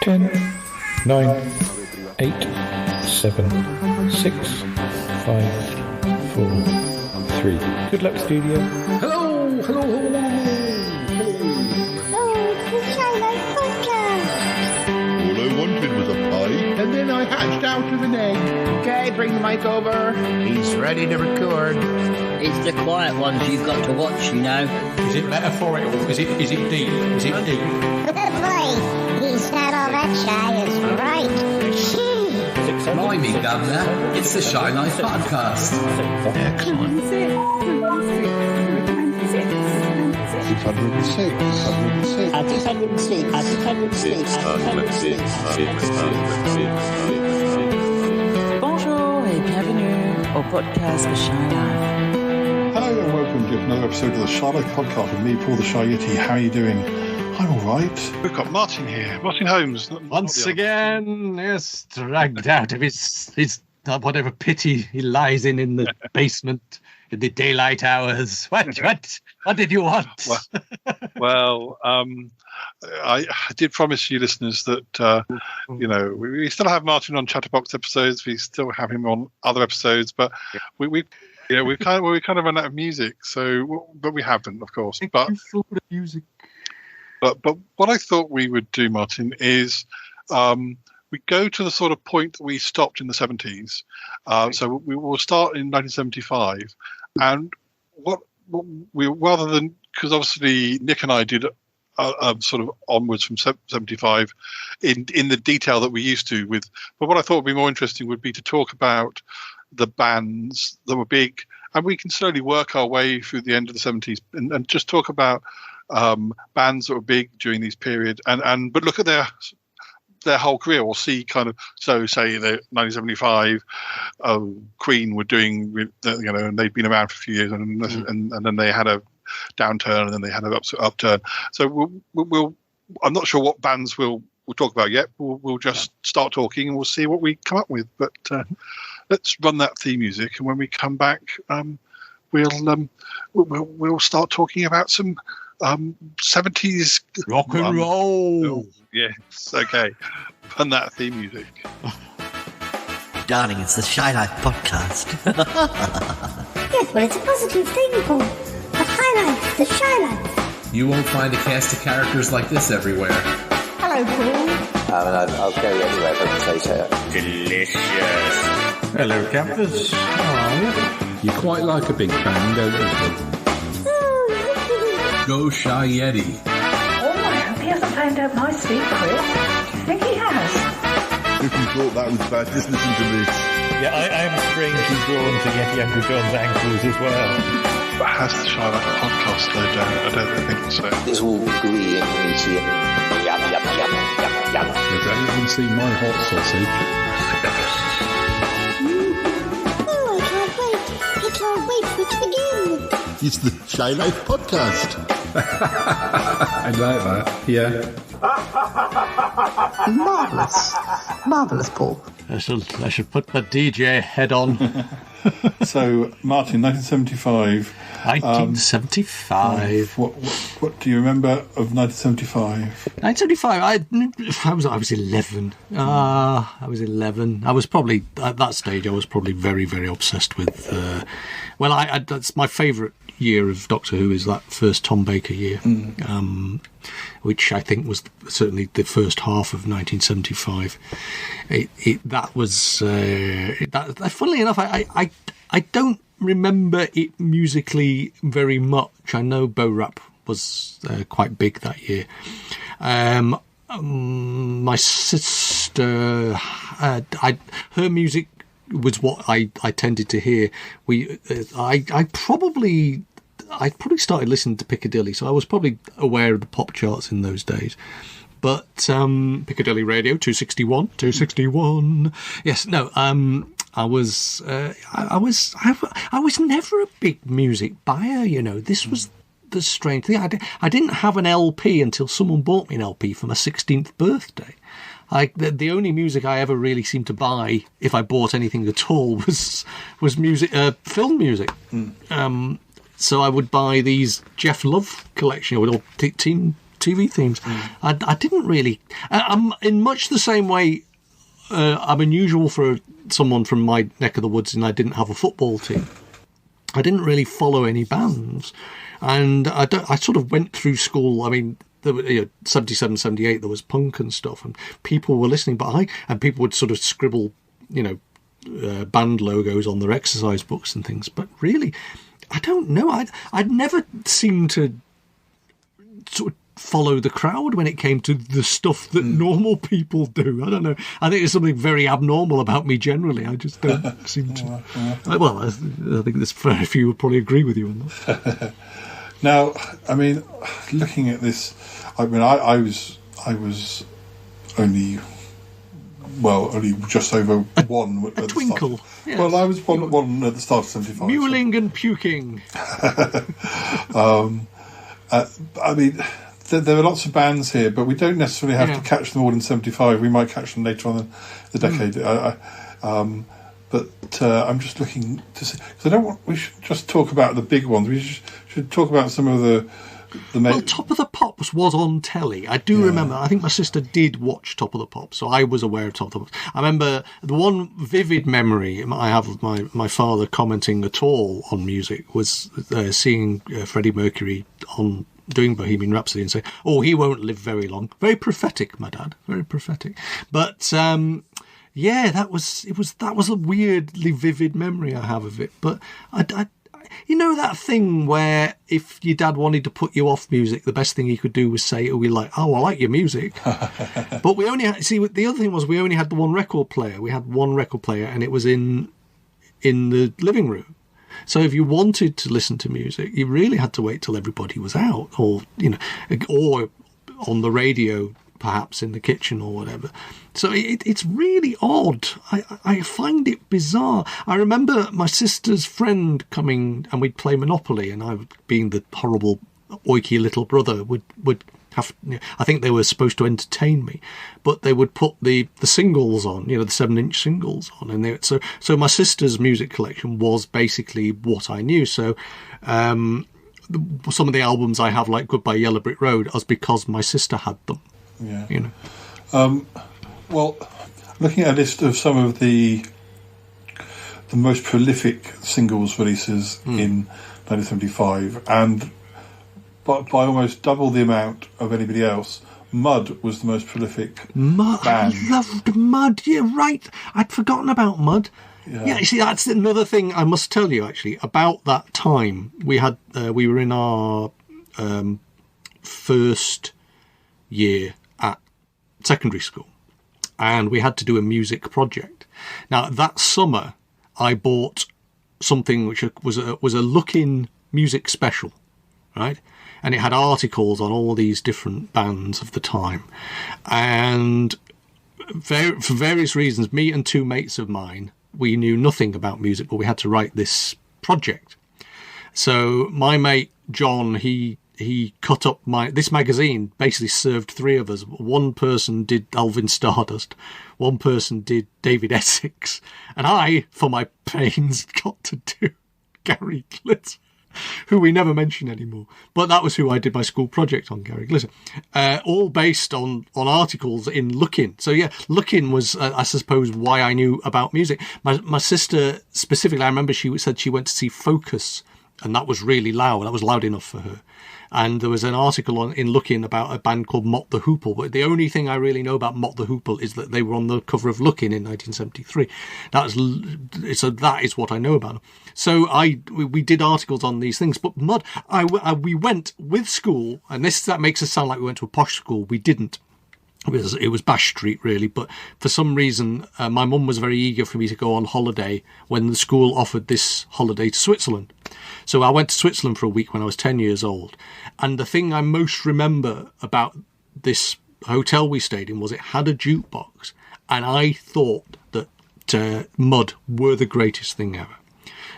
10, 9, 8, 7, 6, 5, 4, 3. Good luck, studio. Hello. Oh, it's the Shiloh Podcast. All I wanted was a pie, and then I hatched out of an egg. Okay, bring the mic over. He's ready to record. It's the quiet ones you've got to watch, you know. Is it metaphorical? Is it deep? Is it deep? Boy, he said all that shy is right. Blimey, Governor, it's the Shy Life Podcast. Excellent. 606. Bonjour et bienvenue au podcast The Shy Life. Hello and welcome to another episode of the Shy Life Podcast with me, Paul the Shy Yeti. How are you doing? I'm all right. We've got Martin here. Martin Holmes. Once again, yes, dragged out of his whatever pit he lies in the basement in the daylight hours. What did you want? I did promise you listeners that we still have Martin on Chatterbox episodes. We still have him on other episodes, but we kind of run out of music. But we haven't, of course. But music. But what I thought we would do, Martin, is we go to the sort of point that we stopped in the 70s. So we will start in 1975, and what we rather than, because obviously Nick and I did sort of onwards from 75 in the detail that we used to with. But what I thought would be more interesting would be to talk about the bands that were big, and we can slowly work our way through the end of the 70s and just talk about bands that were big during these period, but look at their whole career, or see kind of, so say the 1975 Queen were doing, and they'd been around for a few years, and then they had a downturn, and then they had an upturn. So we'll I'm not sure what bands we'll talk about yet. We'll just start talking and we'll see what we come up with. But let's run that theme music, and when we come back, we'll start talking about some 70s rock and roll. Yes, okay. Run that theme music. Darling, it's the Shy Life Podcast. Yes, well, it's a positive thing, Paul. The High Life, the Shy Life. You won't find a cast of characters like this everywhere. Hello, Paul. I'll go anywhere if I can say so. Delicious. Hello, campers. How are you? You quite like a big bang, don't you? Go Shy Yeti. Oh, I hope he hasn't found out my secret. Do you think he has? If you thought that was bad, just listen to this. Yeah, I am strangely drawn to Yeti Uncle John's ankles as well. But has the Shy Life Podcast slowed down? I don't think so. It's all gooey and greasy and yum. Has anyone seen my hot sausage? Oh, I can't wait for it to begin. It's the Shy Life Podcast. I like that, yeah. Marvellous, Paul. I should put the DJ head on. So, Martin, 1975. 1975. What do you remember of 1975? 1975. I was 11. I was 11. I was probably at that stage. I was probably very, very obsessed with. That's my favourite year of Doctor Who is that first Tom Baker year, which I think was certainly the first half of 1975. That was funnily enough, I don't remember it musically very much. I know Bo Rap was quite big that year. My sister, her music was what I tended to hear. I probably started listening to Piccadilly, so I was probably aware of the pop charts in those days. But Piccadilly Radio 261. Yes, no. I was never a big music buyer. This was the strange thing. I didn't have an LP until someone bought me an LP for my 16th birthday. The only music I ever really seemed to buy, if I bought anything at all, was music, film music. So I would buy these Jeff Love collection, or Teen TV themes. I didn't really. I'm in much the same way. I'm unusual for someone from my neck of the woods, and I didn't have a football team. I didn't really follow any bands, and I sort of went through school. I mean, there were 77, 78. There was punk and stuff, and people were listening. And people would sort of scribble, band logos on their exercise books and things. But really, I don't know. I'd never seemed to sort of follow the crowd when it came to the stuff that normal people do. I don't know. I think there's something very abnormal about me generally. I just don't seem to. Well, I think there's very few would probably agree with you on that. Now, I mean, looking at this, I mean, I was only just over one. A twinkle. Yes. Well, I was one at the start of 75. Mewling and puking. I mean, there are lots of bands here, but we don't necessarily have to catch them all in 75. We might catch them later on in the decade. But I'm just looking to see, because I don't want. We should just talk about the big ones. We should talk about some of the. Well, Top of the Pops was on telly. I do remember. I think my sister did watch Top of the Pops, so I was aware of Top of the Pops. I remember the one vivid memory I have of my father commenting at all on music was seeing Freddie Mercury on doing Bohemian Rhapsody and say, "Oh, he won't live very long." Very prophetic, my dad. Very prophetic. But that was a weirdly vivid memory I have of it. But I that thing where if your dad wanted to put you off music, the best thing he could do was say, "Oh, I like your music." But we only the other thing was we only had the one record player. We had one record player, and it was in the living room. So if you wanted to listen to music, you really had to wait till everybody was out, or on the radio, perhaps in the kitchen or whatever. So it's really odd. I find it bizarre. I remember my sister's friend coming, and we'd play Monopoly, and I, being the horrible oiky little brother, would have. I think they were supposed to entertain me, but they would put the singles on, the 7-inch singles on, and so my sister's music collection was basically what I knew. So some of the albums I have, like Goodbye Yellow Brick Road, was because my sister had them. Yeah. Well, looking at a list of some of the most prolific singles releases in 1975, and by almost double the amount of anybody else, Mud was the most prolific band. I loved Mud. Yeah, right. I'd forgotten about Mud. Yeah, you see, that's another thing I must tell you, actually, about that time. We were in our first year at secondary school, and we had to do a music project. Now, that summer, I bought something which was a Look-In music special, right? And it had articles on all these different bands of the time. And for various reasons, me and two mates of mine, we knew nothing about music, but we had to write this project. So my mate, John, he cut up this magazine, basically served three of us. One person did Alvin Stardust, one person did David Essex, and I, for my pains, got to do Gary Glitter, who we never mention anymore. But that was who I did my school project on, Gary Glitter. All based on articles in Look-In. So yeah, Look-In was, I suppose, why I knew about music. My sister, specifically, I remember she said she went to see Focus, and that was really loud. That was loud enough for her. And there was an article in Look-In about a band called Mott the Hoople. But the only thing I really know about Mott the Hoople is that they were on the cover of Look-In in 1973. So that is what I know about them. So we did articles on these things. But Mud, we went with school, and that makes us sound like we went to a posh school. We didn't. It was Bash Street, really, but for some reason, my mum was very eager for me to go on holiday when the school offered this holiday to Switzerland. So I went to Switzerland for a week when I was 10 years old. And the thing I most remember about this hotel we stayed in was it had a jukebox. And I thought that Mud were the greatest thing ever.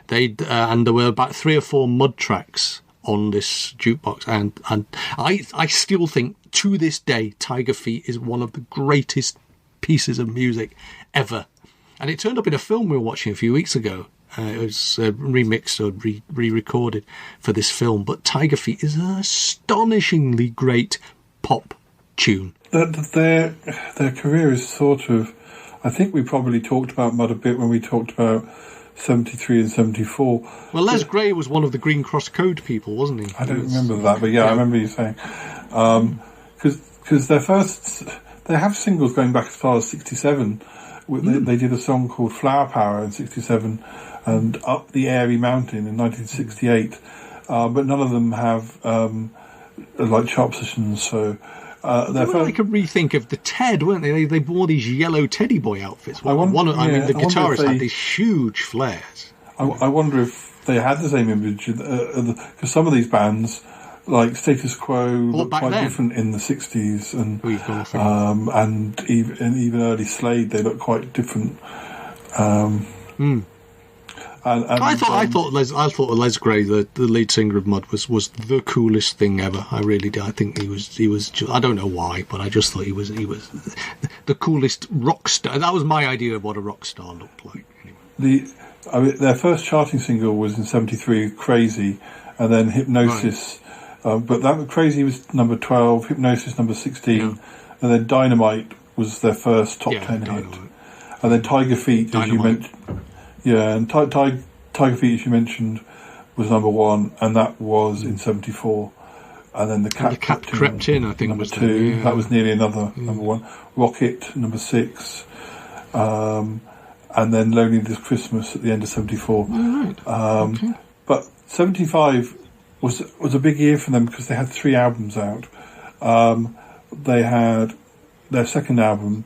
And there were about 3 or 4 Mud tracks on this jukebox. And I still think, to this day, Tiger Feet is one of the greatest pieces of music ever. And it turned up in a film we were watching a few weeks ago. It was remixed or re-recorded for this film. But Tiger Feet is an astonishingly great pop tune. Their career is sort of... I think we probably talked about Mud a bit when we talked about 73 and 74. Well, Les Gray was one of the Green Cross Code people, wasn't he? I don't remember that, but I remember you saying. Because they have singles going back as far as 67. They did a song called Flower Power in 67 and Up the Airy Mountain in 1968. But none of them have like chart positions, so... they were like a rethink of the Ted, weren't they? They wore these yellow teddy boy outfits. The guitarist had these huge flares. I wonder if they had the same image, because some of these bands, like Status Quo, looked quite different in the 60s, and even early Slade, they looked quite different. I thought Les Gray, the lead singer of Mud, was the coolest thing ever. I really did. I think he was. I don't know why, but I just thought he was the coolest rock star. That was my idea of what a rock star looked like. Anyway. Their first charting single was in 73, Crazy, and then Hypnosis. Right. But that Crazy was number 12, Hypnosis number 16, and then Dynamite was their first top 10 hit, and then Tiger Feet, as you mentioned. Yeah, and Tiger Feet, as you mentioned, was number 1, and that was in 74. And then the Cat Crept In, I think, number was 2. That was nearly another number 1. Rocket, number 6. And then Lonely This Christmas at the end of 74. Right. But 75 was a big year for them because they had 3 albums out. They had their second album,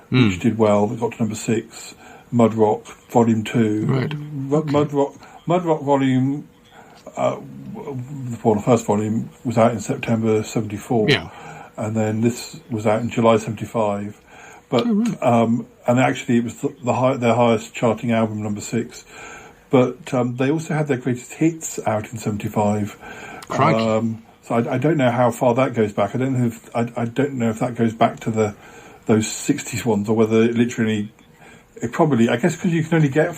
which did well. It got to number 6. Mud Rock Volume 2. Right. Mud Rock Volume... the first volume was out in September 74. Yeah. And then this was out in July 75. But and actually it was their highest charting album, number 6. But they also had their greatest hits out in 75. Crikey. So I don't know how far that goes back. I don't know if that goes back to those 60s ones, or whether it literally... It probably, I guess, because you can only get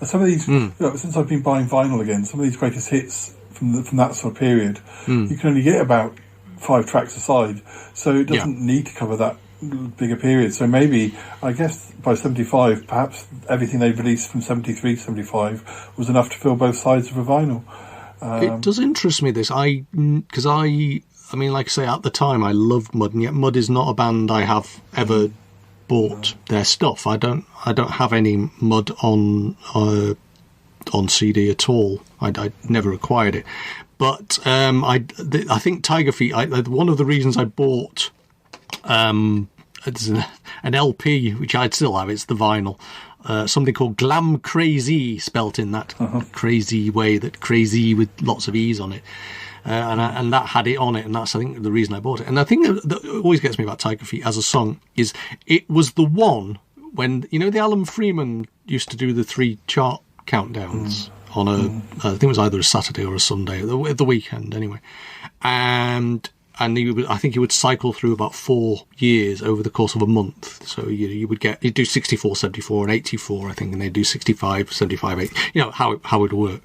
some of these. Since I've been buying vinyl again, some of these greatest hits from that sort of period, you can only get about 5 tracks aside, so it doesn't need to cover that bigger period. So maybe, I guess, by 75, perhaps everything they released from 73 to 75 was enough to fill both sides of a vinyl. It does interest me, this, because I mean, like I say, at the time I loved Mud, and yet Mud is not a band I have ever bought their stuff. I don't have any Mud on CD at all. I never acquired it. But I think Tiger Feet, one of the reasons I bought an LP, which I'd still have, it's the vinyl, something called Glam Crazy, spelt in that crazy way, that crazy with lots of E's on it. And that had it on it, and that's, I think, the reason I bought it. And I think that always gets me about Tiger Feet as a song is it was the one when, the Alan Freeman used to do the 3 chart countdowns on I think it was either a Saturday or a Sunday, the weekend anyway, and I think he would cycle through about 4 years over the course of a month. So you'd do 64, 74 and 84, I think, and they'd do 65, 75, 80, how it would work.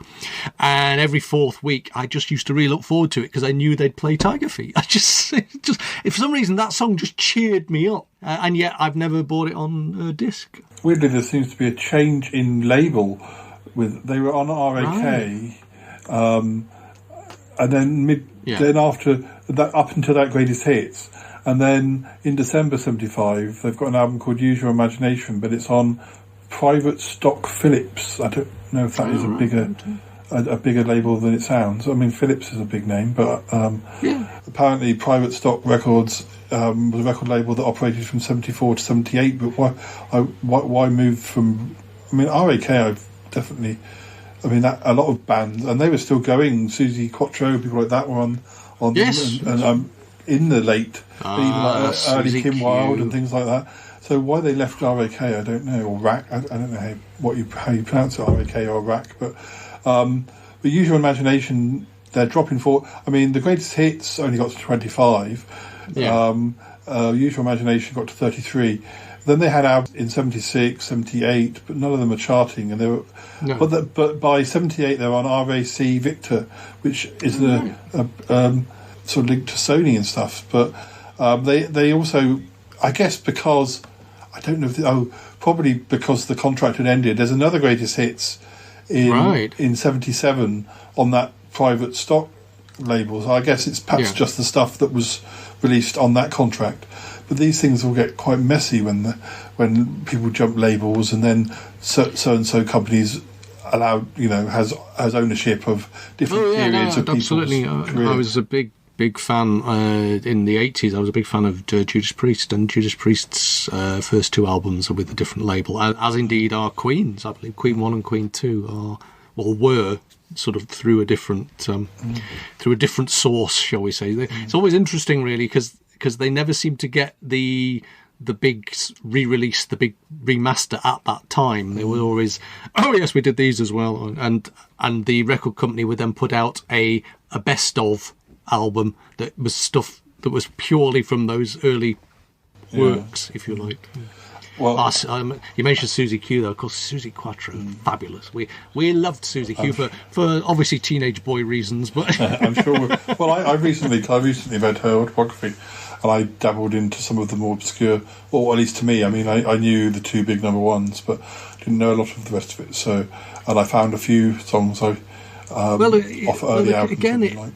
And every 4th week, I just used to really look forward to it because I knew they'd play Tiger Feet. If for some reason that song just cheered me up, and yet I've never bought it on disc. Weirdly, there seems to be a change in label. They were on RAK, and then then after that, up until that greatest hits, and then in December 75 they've got an album called Use Your Imagination, but it's on Private Stock Phillips. I don't know if that is a bigger label than it sounds. I mean, Phillips is a big name, but apparently Private Stock Records was a record label that operated from 74 to 78. But why move from? I mean, RAK, I've definitely. I mean, a lot of bands, and they were still going. Susie Quattro, people like that were on yes, and in the late, even like early Kim Wilde and things like that. So why they left RAK, I don't know, or RAK. I don't know how you pronounce it, RAK or RAK. But Use Your Imagination, they're dropping for. I mean, the greatest hits only got to 25. Yeah. Use Your Imagination got to 33. Then they had albums in 76, 78, but none of them are charting, and they were. No. But by 78 they're on RAC Victor, which is the sort of linked to Sony and stuff. But They also, I guess, because I don't know. Probably because the contract had ended. There's another greatest hits in '77 on that private stock label. So I guess it's perhaps just the stuff that was released on that contract. But these things will get quite messy when people jump labels, and then so and so companies has ownership of different periods of absolutely. people's career. I was a big fan in the 80s. I was a big fan of Judas Priest, and Judas Priest's first two albums are with a different label, as indeed are Queen's. I believe Queen 1 and Queen 2 were sort of through a different source, shall we say. It's always interesting, really, because they never seem to get the big re-release, the big remaster at that time. They were always, oh yes, we did these as well, and the record company would then put out a best of album that was stuff that was purely from those early works, if you like. Well, you mentioned Susie Q, though. Of course, Susie Quattro, fabulous. We loved Susie Q for obviously teenage boy reasons, but I'm sure. I recently read her autobiography, and I dabbled into some of the more obscure, or at least to me. I mean, I knew the two big number ones, but didn't know a lot of the rest of it. So, and I found a few songs off early albums. Again,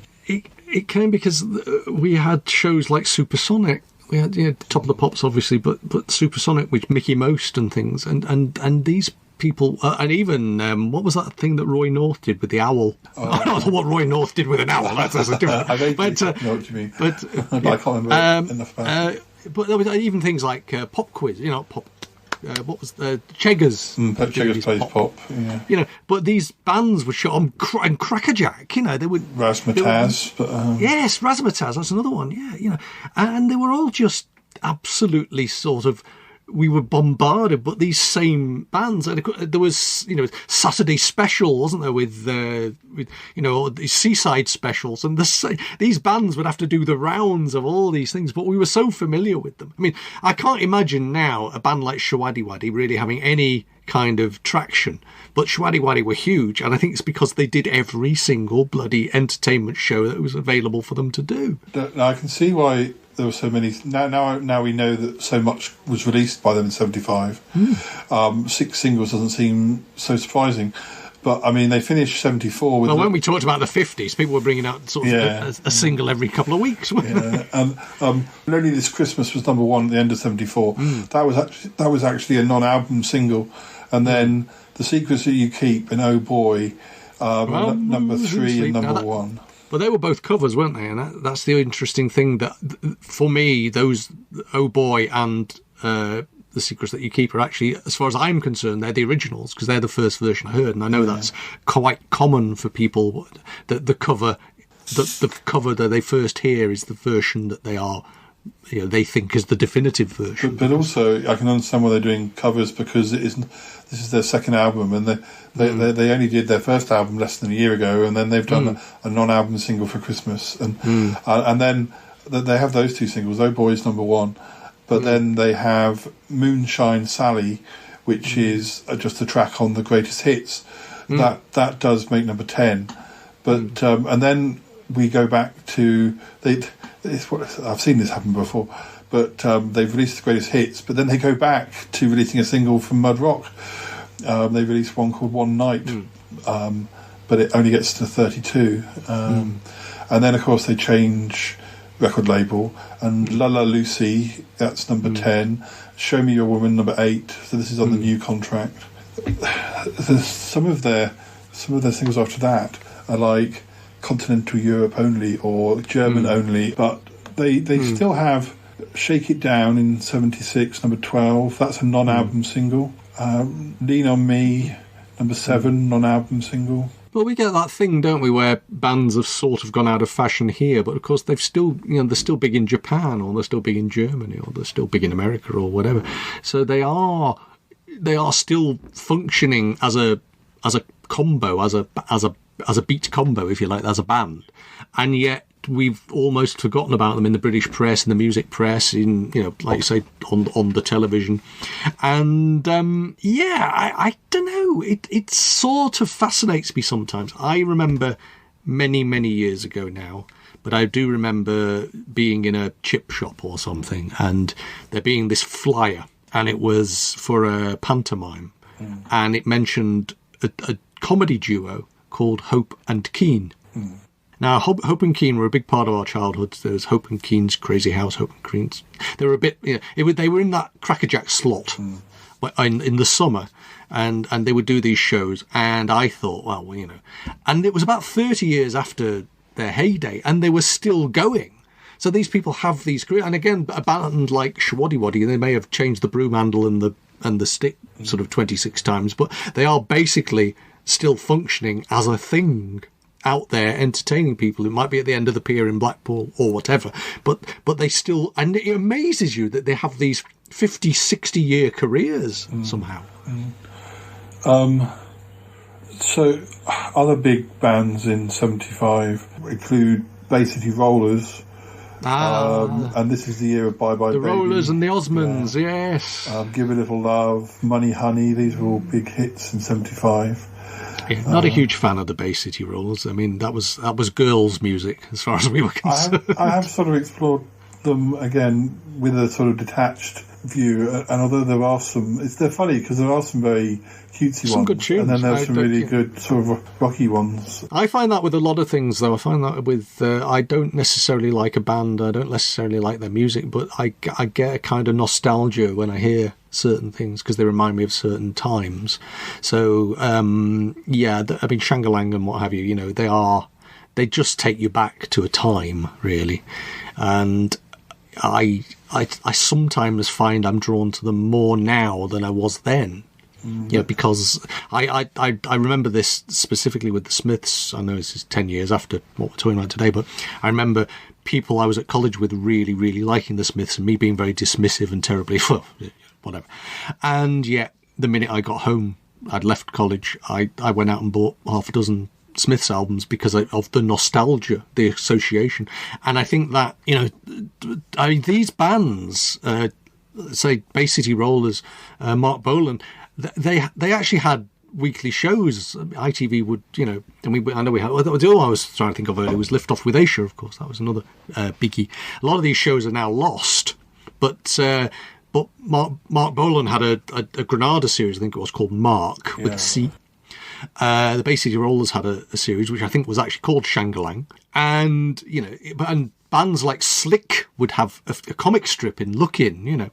it came because we had shows like Supersonic. We had Top of the Pops, obviously, but Supersonic with Mickey Most and things, and these people, and even what was that thing that Roy North did with the owl? I don't know what Roy North did with an owl. That's a different. I know what you mean. But I can't remember enough about it. But there was even things like Pop Quiz, pop. What was the Cheggers? Cheggers plays pop. Yeah. But these bands were shot on and Crackerjack. They would Razzmatazz. Yes, Razzmatazz. That's another one. Yeah, and they were all just absolutely sort of. We were bombarded, but these same bands, and there was, Saturday Special, wasn't there, with these Seaside Specials, and these bands would have to do the rounds of all these things, but we were so familiar with them. I mean, I can't imagine now a band like Shawaddy Waddy really having any kind of traction, but Shawaddy Waddy were huge, and I think it's because they did every single bloody entertainment show that was available for them to do. Now, I can see why there were so many. Now we know that so much was released by them in '75. 6 singles doesn't seem so surprising, but I mean they finished '74 with. Well, when we talked about the '50s, people were bringing out sort of a single every couple of weeks. And Lonely This Christmas was number 1 at the end of '74. That was actually a non-album single, and then The Secrets That You Keep and Oh Boy, number 3 and number 1. But they were both covers, weren't they? And that's the interesting thing, that for me, those Oh Boy and The Secrets That You Keep are actually, as far as I'm concerned, they're the originals, because they're the first version I heard. And I know that's quite common for people, that the cover that they first hear is the version that they are, they think is the definitive version. But also, I can understand why they're doing covers, because this is their second album, and they only did their first album less than a year ago, and then they've done a non-album single for Christmas, and then they have those 2 singles. Oh Boy's number 1, but then they have Moonshine Sally, which is just a track on the greatest hits. That does make number 10, but and then we go back to I've seen this happen before, but they've released the greatest hits, but then they go back to releasing a single from Mud Rock. They released one called One Night, but it only gets to 32. And then, of course, they change record label, and La La Lucy, that's number 10. Show Me Your Woman, number 8. So this is on the new contract. Some of their singles after that are like Continental Europe only or German only, but they still have Shake It Down in '76, number 12. That's a non-album single. Lean on Me, number 7, non-album single. Well, we get that thing, don't we, where bands have sort of gone out of fashion here, but of course they're still big in Japan, or they're still big in Germany, or they're still big in America, or whatever. So they are still functioning as a combo, as a beat combo, if you like, as a band, and yet we've almost forgotten about them in the British press, in the music press, in like you say, on the television, and I don't know. It sort of fascinates me sometimes. I remember many, many years ago now, but I do remember being in a chip shop or something, and there being this flyer, and it was for a pantomime, and it mentioned a comedy duo called Hope and Keane. Now, Hope and Keane were a big part of our childhood. There was Hope and Keane's Crazy House, Hope and Keane's. They were a bit, they were in that Crackerjack slot in the summer, and they would do these shows. And I thought, well, and it was about 30 years after their heyday, and they were still going. So these people have these careers, and again, a band like Shwaddy Waddy, they may have changed the broom handle and the stick sort of 26 times, but they are basically still functioning as a thing out there entertaining people. It might be at the end of the pier in Blackpool or whatever, but they still, and it amazes you that they have these 50, 60-year careers somehow. So other big bands in 75 include Bay City Rollers, and this is the year of Bye Bye the Baby. Rollers and the Osmonds, yes. Give a Little Love, Money Honey, these were all big hits in 75. Yeah, not a huge fan of the Bay City Rollers. I mean, that was girls' music as far as we were concerned. I have sort of explored them again with a sort of detached view, and although there are they're funny because there are some very cutesy ones, good tunes, and then there's some really good sort of rocky ones. I find that with a lot of things, though. I find that with I don't necessarily like a band, I don't necessarily like their music, but I get a kind of nostalgia when I hear certain things because they remind me of certain times. So I mean, Shangalang and what have you, they just take you back to a time, really, and I sometimes find I'm drawn to them more now than I was then. Because I remember this specifically with the Smiths. I know this is 10 years after what we're talking about today, but I remember people I was at college with really, really liking the Smiths and me being very dismissive and terribly, well, whatever. And yet, the minute I got home, I'd left college, I went out and bought half a dozen Smiths albums because of the nostalgia, the association. And I think that, these bands, say Bay City Rollers, Mark Bolan, they actually had weekly shows. ITV would, I know we had, all I was trying to think of earlier was Lift Off with Aisha, of course. That was another biggie. A lot of these shows are now lost, but Mark Bolan had a Granada series, I think it was called Mark, with a C. The Bay City Rollers had a series which I think was actually called Shangalang, and and bands like Slick would have a comic strip in Look In,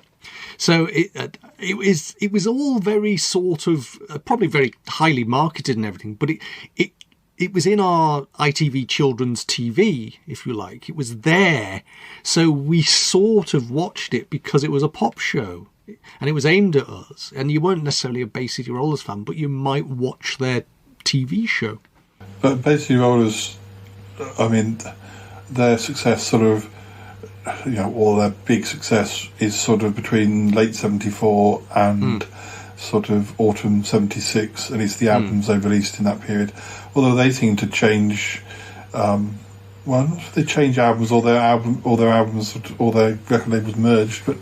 So it was all very sort of probably very highly marketed and everything, but it was in our ITV children's TV, if you like. It was there, so we sort of watched it because it was a pop show. And it was aimed at us, and you weren't necessarily a Bay City Rollers fan, but you might watch their TV show. But Bay City Rollers, I mean, their success sort of, all their big success is sort of between late 74 and sort of autumn 76, and it's the albums they released in that period. Although they seem to change, they change albums, all their record labels merged, but.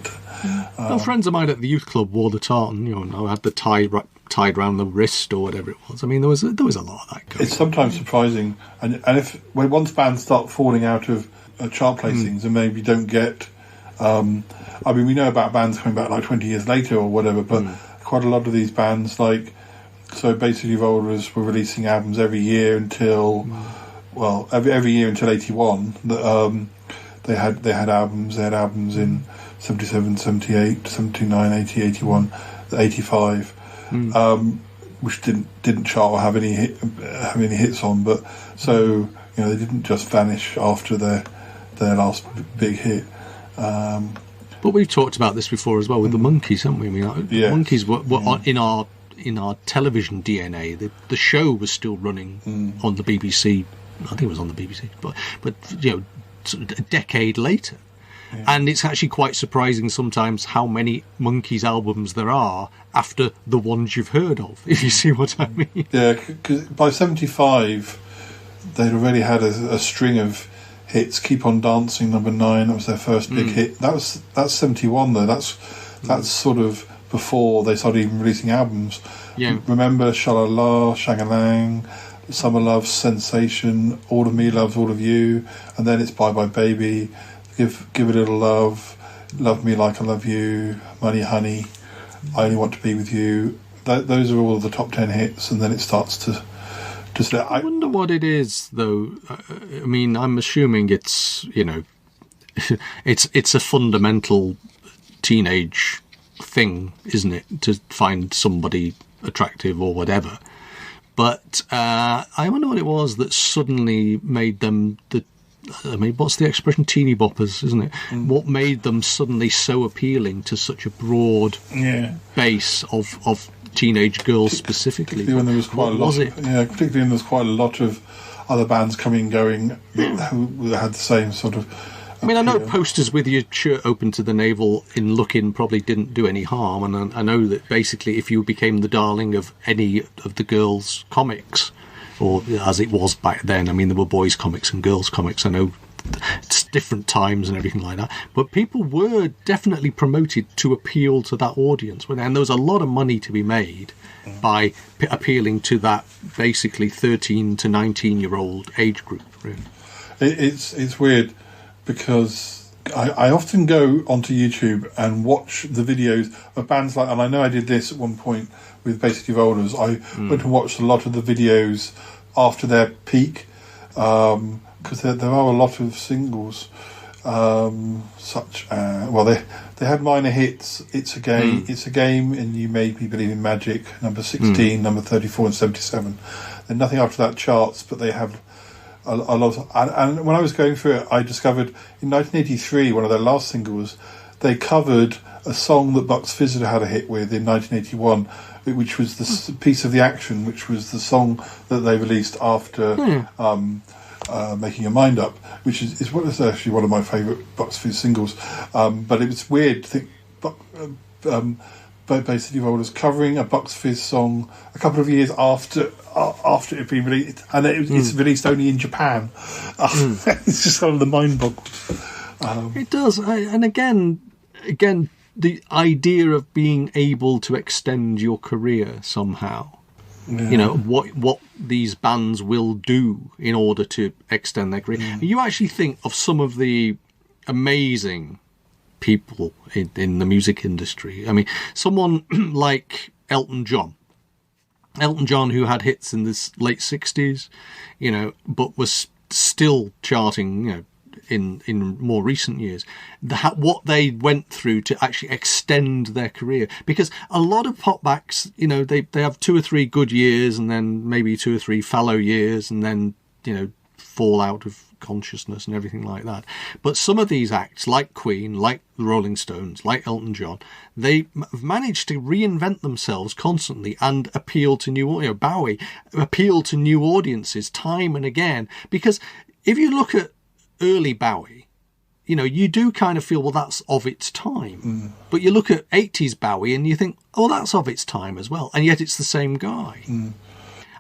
Well, friends of mine at the youth club wore the tartan, had the tie tied around the wrist or whatever it was. I mean, there was a lot of that going on. It's sometimes surprising, and when once bands start falling out of chart placings and maybe don't get, I mean, we know about bands coming back like 20 years later or whatever, but quite a lot of these bands, so basically Rollers were releasing albums every year until, every year until 81. They had albums in 77, 78, 79, 80, 81, 85, which didn't chart or have any hits on. But so they didn't just vanish after their last big hit. But we've talked about this before as well with the Monkees, haven't we? I mean, Monkees were in our television DNA. The show was still running on the BBC. I think it was on the BBC, but sort of a decade later. Yeah. And it's actually quite surprising sometimes how many Monkees albums there are after the ones you've heard of, if you see what I mean. Yeah, because by 75, they'd already had a string of hits. Keep on Dancing, number 9, that was their first big hit. That's 71, though. That's sort of before they started even releasing albums. Yeah. Remember Shalala, Shangalang, Summer Love, Sensation, All of Me Loves All of You, and then it's Bye Bye Baby, Give a Little Love, Love Me Like I Love You, Money Honey, I Only Want to Be With You. Those are all the top 10 hits, and then it starts to just. I wonder what it is, though. I mean, I'm assuming it's, you know, it's a fundamental teenage thing, isn't it, to find somebody attractive or whatever. But I wonder what it was that suddenly made them what's the expression? Teeny boppers, isn't it? What made them suddenly so appealing to such a broad base of teenage girls specifically? Particularly when there was quite particularly when there was quite a lot of other bands coming and going who had the same sort of. I mean, I know posters with your shirt open to the navel in Lookin' probably didn't do any harm, and I know that basically if you became the darling of any of the girls' comics, or as it was back then, I mean, there were boys' comics and girls' comics, I know it's different times and everything like that, but people were definitely promoted to appeal to that audience, and there was a lot of money to be made by appealing to that basically 13 to 19-year-old age group, really. It's weird, because I often go onto YouTube and watch the videos of bands like, and I know I did this at one point with Basic Evolvers. I went and watched a lot of the videos after their peak, because there are a lot of singles, such they had minor hits. It's a game, and You Made Me Believe in Magic, number 16, number 34, and 77. Then nothing after that charts, but they have a lot of, and when I was going through it, I discovered in 1983, one of their last singles, they covered a song that Bucks Fizz had a hit with in 1981, which was the Piece of the Action, which was the song that they released after Making Your Mind Up, which is actually one of my favourite Bucks Fizz singles. But it was weird to think Basic Evolvers covering a Bucks Fizz song a couple of years after it had been released, and it's released only in Japan. It's just kind of the mind boggles. It does, and again, the idea of being able to extend your career somehow. Yeah. You know, what these bands will do in order to extend their career. You actually think of some of the amazing people in the music industry. I mean, someone like Elton John, who had hits in the late 60s, you know, but was still charting, you know, in more recent years, what they went through to actually extend their career. Because a lot of pop acts, you know, they have 2 or 3 good years, and then maybe 2 or 3 fallow years, and then, you know, fall out of consciousness and everything like that. But some of these acts, like Queen, like the Rolling Stones, like Elton John, they have managed to reinvent themselves constantly and appeal to new, you know, Bowie, appeal to new audiences time and again. Because if you look at early Bowie, you know, you do kind of feel, well, that's of its time. But you look at 80s Bowie and you think, oh, that's of its time as well. And yet it's the same guy.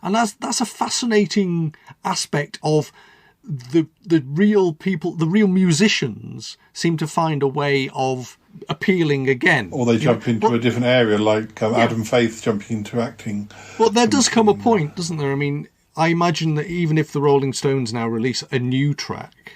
And that's a fascinating aspect of the real people, the real musicians seem to find a way of appealing again. Or they jump into a different area, like Adam Faith jumping into acting. Well, there does come a point, doesn't there? I mean, I imagine that even if the Rolling Stones now release a new track,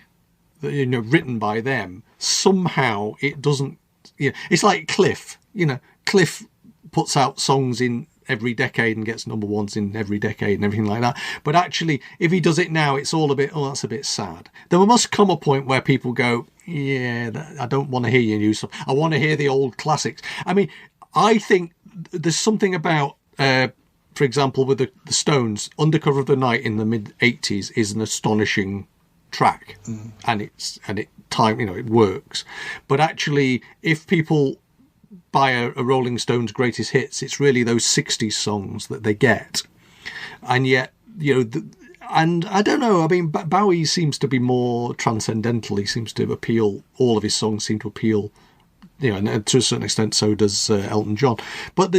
you know, written by them, somehow it doesn't. You know, it's like Cliff. You know, Cliff puts out songs in every decade and gets number ones in every decade and everything like that. But actually, if he does it now, it's all a bit, oh, that's a bit sad. There must come a point where people go, yeah, I don't want to hear your new stuff. I want to hear the old classics. I mean, I think there's something about, for example, with the Stones, Undercover of the Night in the mid-80s is an astonishing track, and it works. But actually, if people buy a Rolling Stones greatest hits, it's really those 60s songs that they get. And yet, you know, and I don't know, I mean, Bowie seems to be more transcendental. He seems to appeal, all of his songs seem to appeal, you know, and to a certain extent so does Elton John. But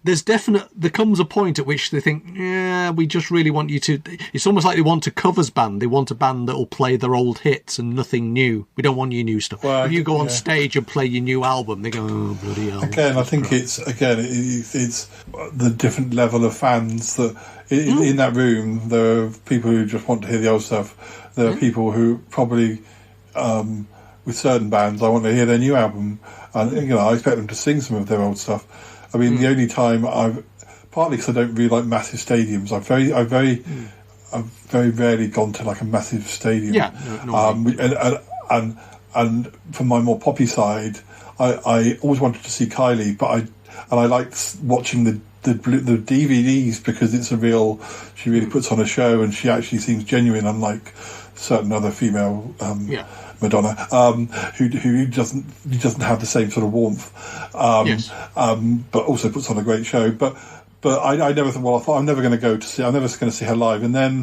there comes a point at which they think, yeah, we just really want you to. It's almost like they want a covers band. They want a band that will play their old hits and nothing new. We don't want your new stuff. Well, if you go on stage and play your new album, they go, oh bloody hell. Again, I think it's the different level of fans that in that room. There are people who just want to hear the old stuff. There are people who probably, with certain bands, I want to hear their new album, and I expect them to sing some of their old stuff. I mean, the only time partly because I don't really like massive stadiums. I've very rarely gone to like a massive stadium. Yeah, and from my more poppy side, I always wanted to see Kylie, but I liked watching the DVDs because she really puts on a show and she actually seems genuine, unlike certain other female Madonna, who doesn't have the same sort of warmth, but also puts on a great show. But I never thought. Well, I thought I'm never going to see her live. And then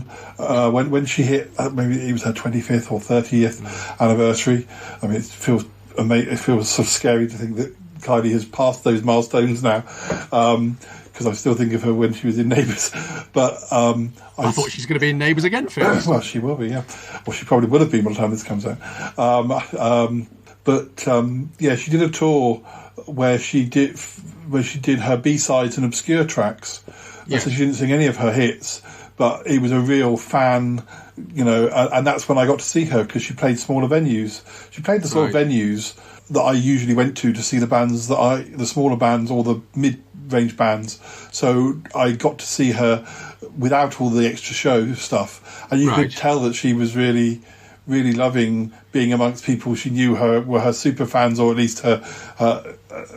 when she hit, maybe it was her 25th or 30th anniversary. I mean, it feels amazing. It feels sort of scary to think that Kylie has passed those milestones now. Because I still think of her when she was in Neighbours, but I thought she's going to be in Neighbours again. Well, she will be, yeah. Well, she probably would have been by the time this comes out. She did a tour where she did her B-sides and obscure tracks. Yeah. So she didn't sing any of her hits, but it was a real fan, and that's when I got to see her because she played smaller venues. She played the sort of venues that I usually went to see the bands the smaller bands or the mid-range bands. So I got to see her without all the extra show stuff, and you could tell that she was really, really loving being amongst people she knew were her super fans, or at least her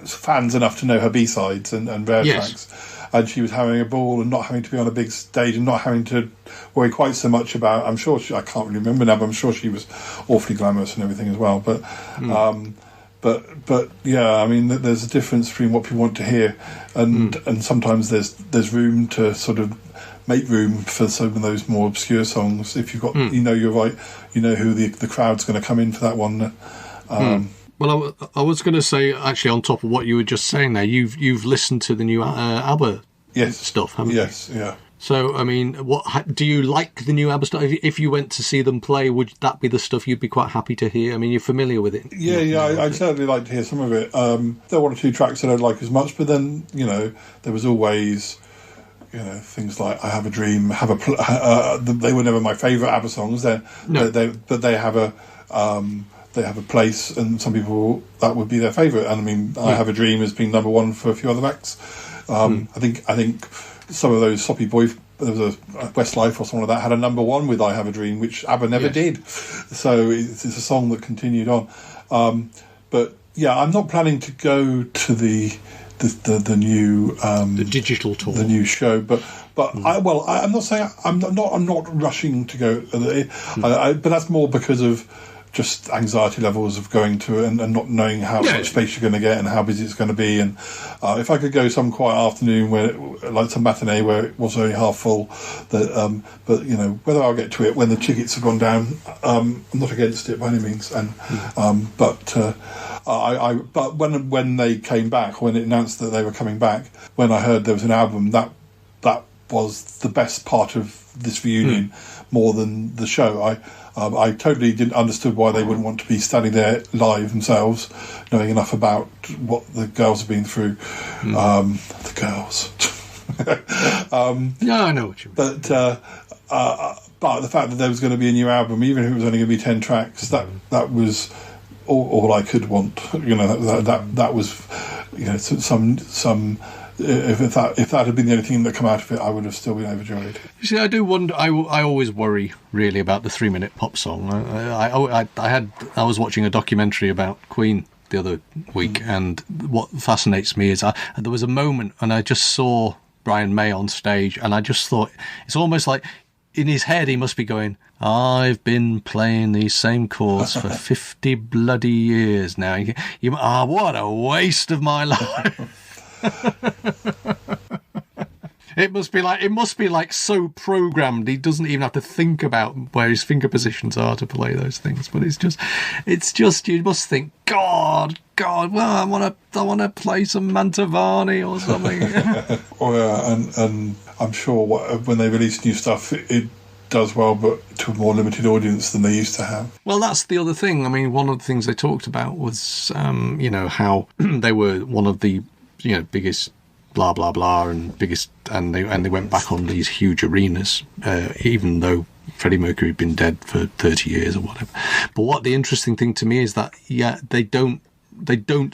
fans enough to know her B-sides and rare tracks. And she was having a ball and not having to be on a big stage and not having to worry quite so much about. I'm sure I can't really remember now, but I'm sure she was awfully glamorous and everything as well. But yeah, I mean, there's a difference between what people want to hear, and sometimes there's room to sort of make room for some of those more obscure songs. If you've got, you're right, who the crowd's going to come in for that one. Well, I was going to say, actually, on top of what you were just saying there, you've listened to the new ABBA stuff, haven't you? Yes, yeah. So, I mean, do you like the new ABBA stuff? If you went to see them play, would that be the stuff you'd be quite happy to hear? I mean, you're familiar with it. I'd certainly like to hear some of it. There are one or two tracks I don't like as much, but then, there was always, things like I Have a Dream, they were never my favourite ABBA songs, but they have a place, and some people, that would be their favourite. And I mean, I Have a Dream has been number one for a few other acts. I think some of those soppy boy, there was a Westlife or something like that, had a number one with I Have a Dream, which ABBA never did. So it's a song that continued on. But yeah, I'm not planning to go to the new the digital tour, the new show, but I'm not saying I'm not rushing to go, but that's more because of just anxiety levels of going to it and not knowing how much space you're going to get and how busy it's going to be. And if I could go some quiet afternoon like some matinee where it was only half full, but whether I'll get to it when the tickets have gone down, I'm not against it by any means. And but when they came back, when it announced that they were coming back, when I heard there was an album, that was the best part of this reunion, more than the show. I totally didn't understood why they wouldn't want to be standing there live themselves, knowing enough about what the girls have been through. The girls. I know what you mean. But the fact that there was going to be a new album, even if it was only going to be 10 tracks, that was all I could want. That was some. If that had been the only thing that come out of it, I would have still been overjoyed. You see, I do wonder. I always worry really about the 3-minute pop song. I was watching a documentary about Queen the other week, and what fascinates me is there was a moment, and I just saw Brian May on stage, and I just thought it's almost like in his head he must be going, I've been playing these same chords for 50 bloody years now. What a waste of my life. It must be like so programmed. He doesn't even have to think about where his finger positions are to play those things. But it's just you must think, God. Well, I want to play some Mantovani or something. And I'm sure when they release new stuff, it does well, but to a more limited audience than they used to have. Well, that's the other thing. I mean, one of the things they talked about was, how they were one of the, biggest blah blah blah and biggest, and they went back on these huge arenas, even though Freddie Mercury had been dead for 30 years or whatever. But what the interesting thing to me is that they don't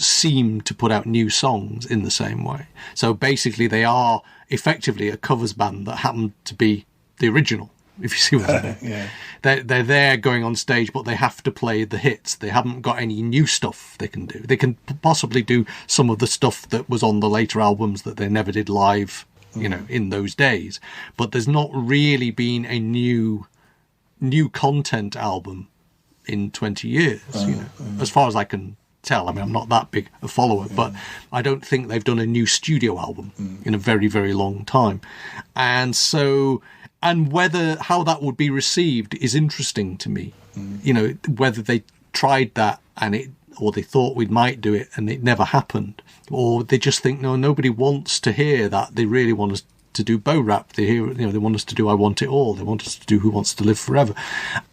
seem to put out new songs in the same way. So basically, they are effectively a covers band that happened to be the original. If you see what I mean. Yeah. They're there going on stage, but they have to play the hits. They haven't got any new stuff they can do. They can possibly do some of the stuff that was on the later albums that they never did live, in those days. But there's not really been a new content album in 20 years, as far as I can tell. I mean, I'm not that big a follower, but I don't think they've done a new studio album in a very, very long time. And so... And how that would be received is interesting to me. Whether they tried that or they thought we might do it and it never happened, or they just think, no, nobody wants to hear that. They really want us to do Bo Rap. They want us to do I Want It All. They want us to do Who Wants to Live Forever.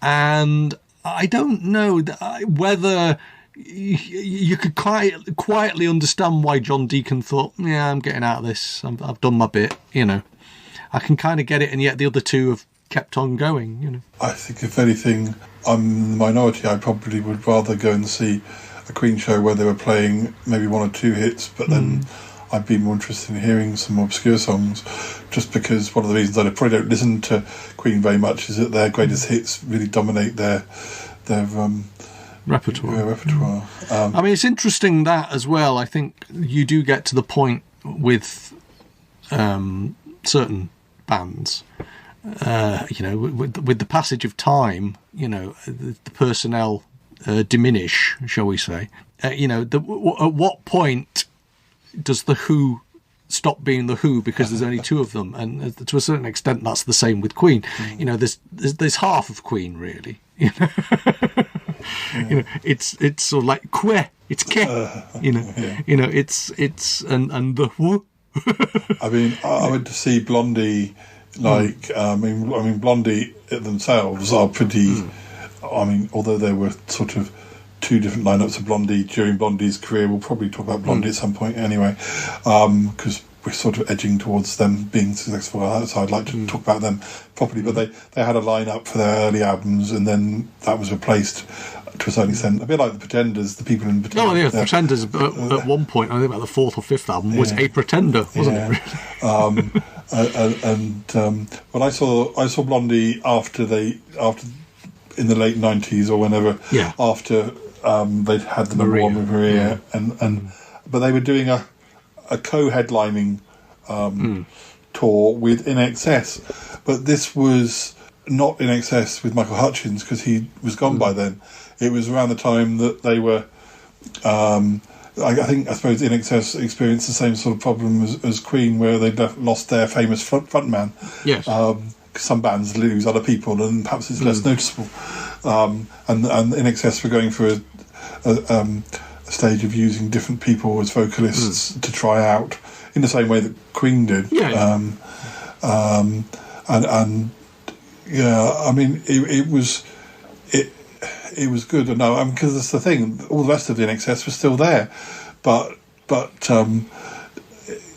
And I don't know whether you could quietly understand why John Deacon thought, yeah, I'm getting out of this. I've done my bit, I can kind of get it, and yet the other two have kept on going, I think, if anything, I'm in the minority. I probably would rather go and see a Queen show where they were playing maybe one or two hits, but then I'd be more interested in hearing some obscure songs, just because one of the reasons I probably don't listen to Queen very much is that their greatest hits really dominate their repertoire. I mean, it's interesting that as well. I think you do get to the point with certain bands, with the passage of time, the personnel diminish, shall we say? At what point does the Who stop being the Who because there's only two of them? And to a certain extent, that's the same with Queen. There's half of Queen, really. It's sort of like que, it's ke, it's and the Who. I mean, I went to see Blondie. Blondie themselves are pretty. I mean, although there were sort of two different lineups of Blondie during Blondie's career, we'll probably talk about Blondie at some point anyway, because we're sort of edging towards them being successful. So I'd like to talk about them properly. But they had a lineup for their early albums, and then that was replaced to a certain extent, a bit like the Pretenders, the people in Pretenders. No, yeah, the Pretenders at one point, I think about the fourth or fifth album, was a Pretender, wasn't it? Really? But I saw Blondie after in the late 90s or whenever, after they'd had the number one with Maria, but they were doing a co-headlining tour with INXS, but this was not INXS with Michael Hutchins because he was gone by then. It was around the time that they were. I suppose INXS experienced the same sort of problem as Queen, where they'd lost their famous frontman. Yes. Some bands lose other people, and perhaps it's less noticeable. And INXS were going through a stage of using different people as vocalists to try out, in the same way that Queen did. Yeah. I mean, it was good. No, because that's the thing. All the rest of the INXS was still there, but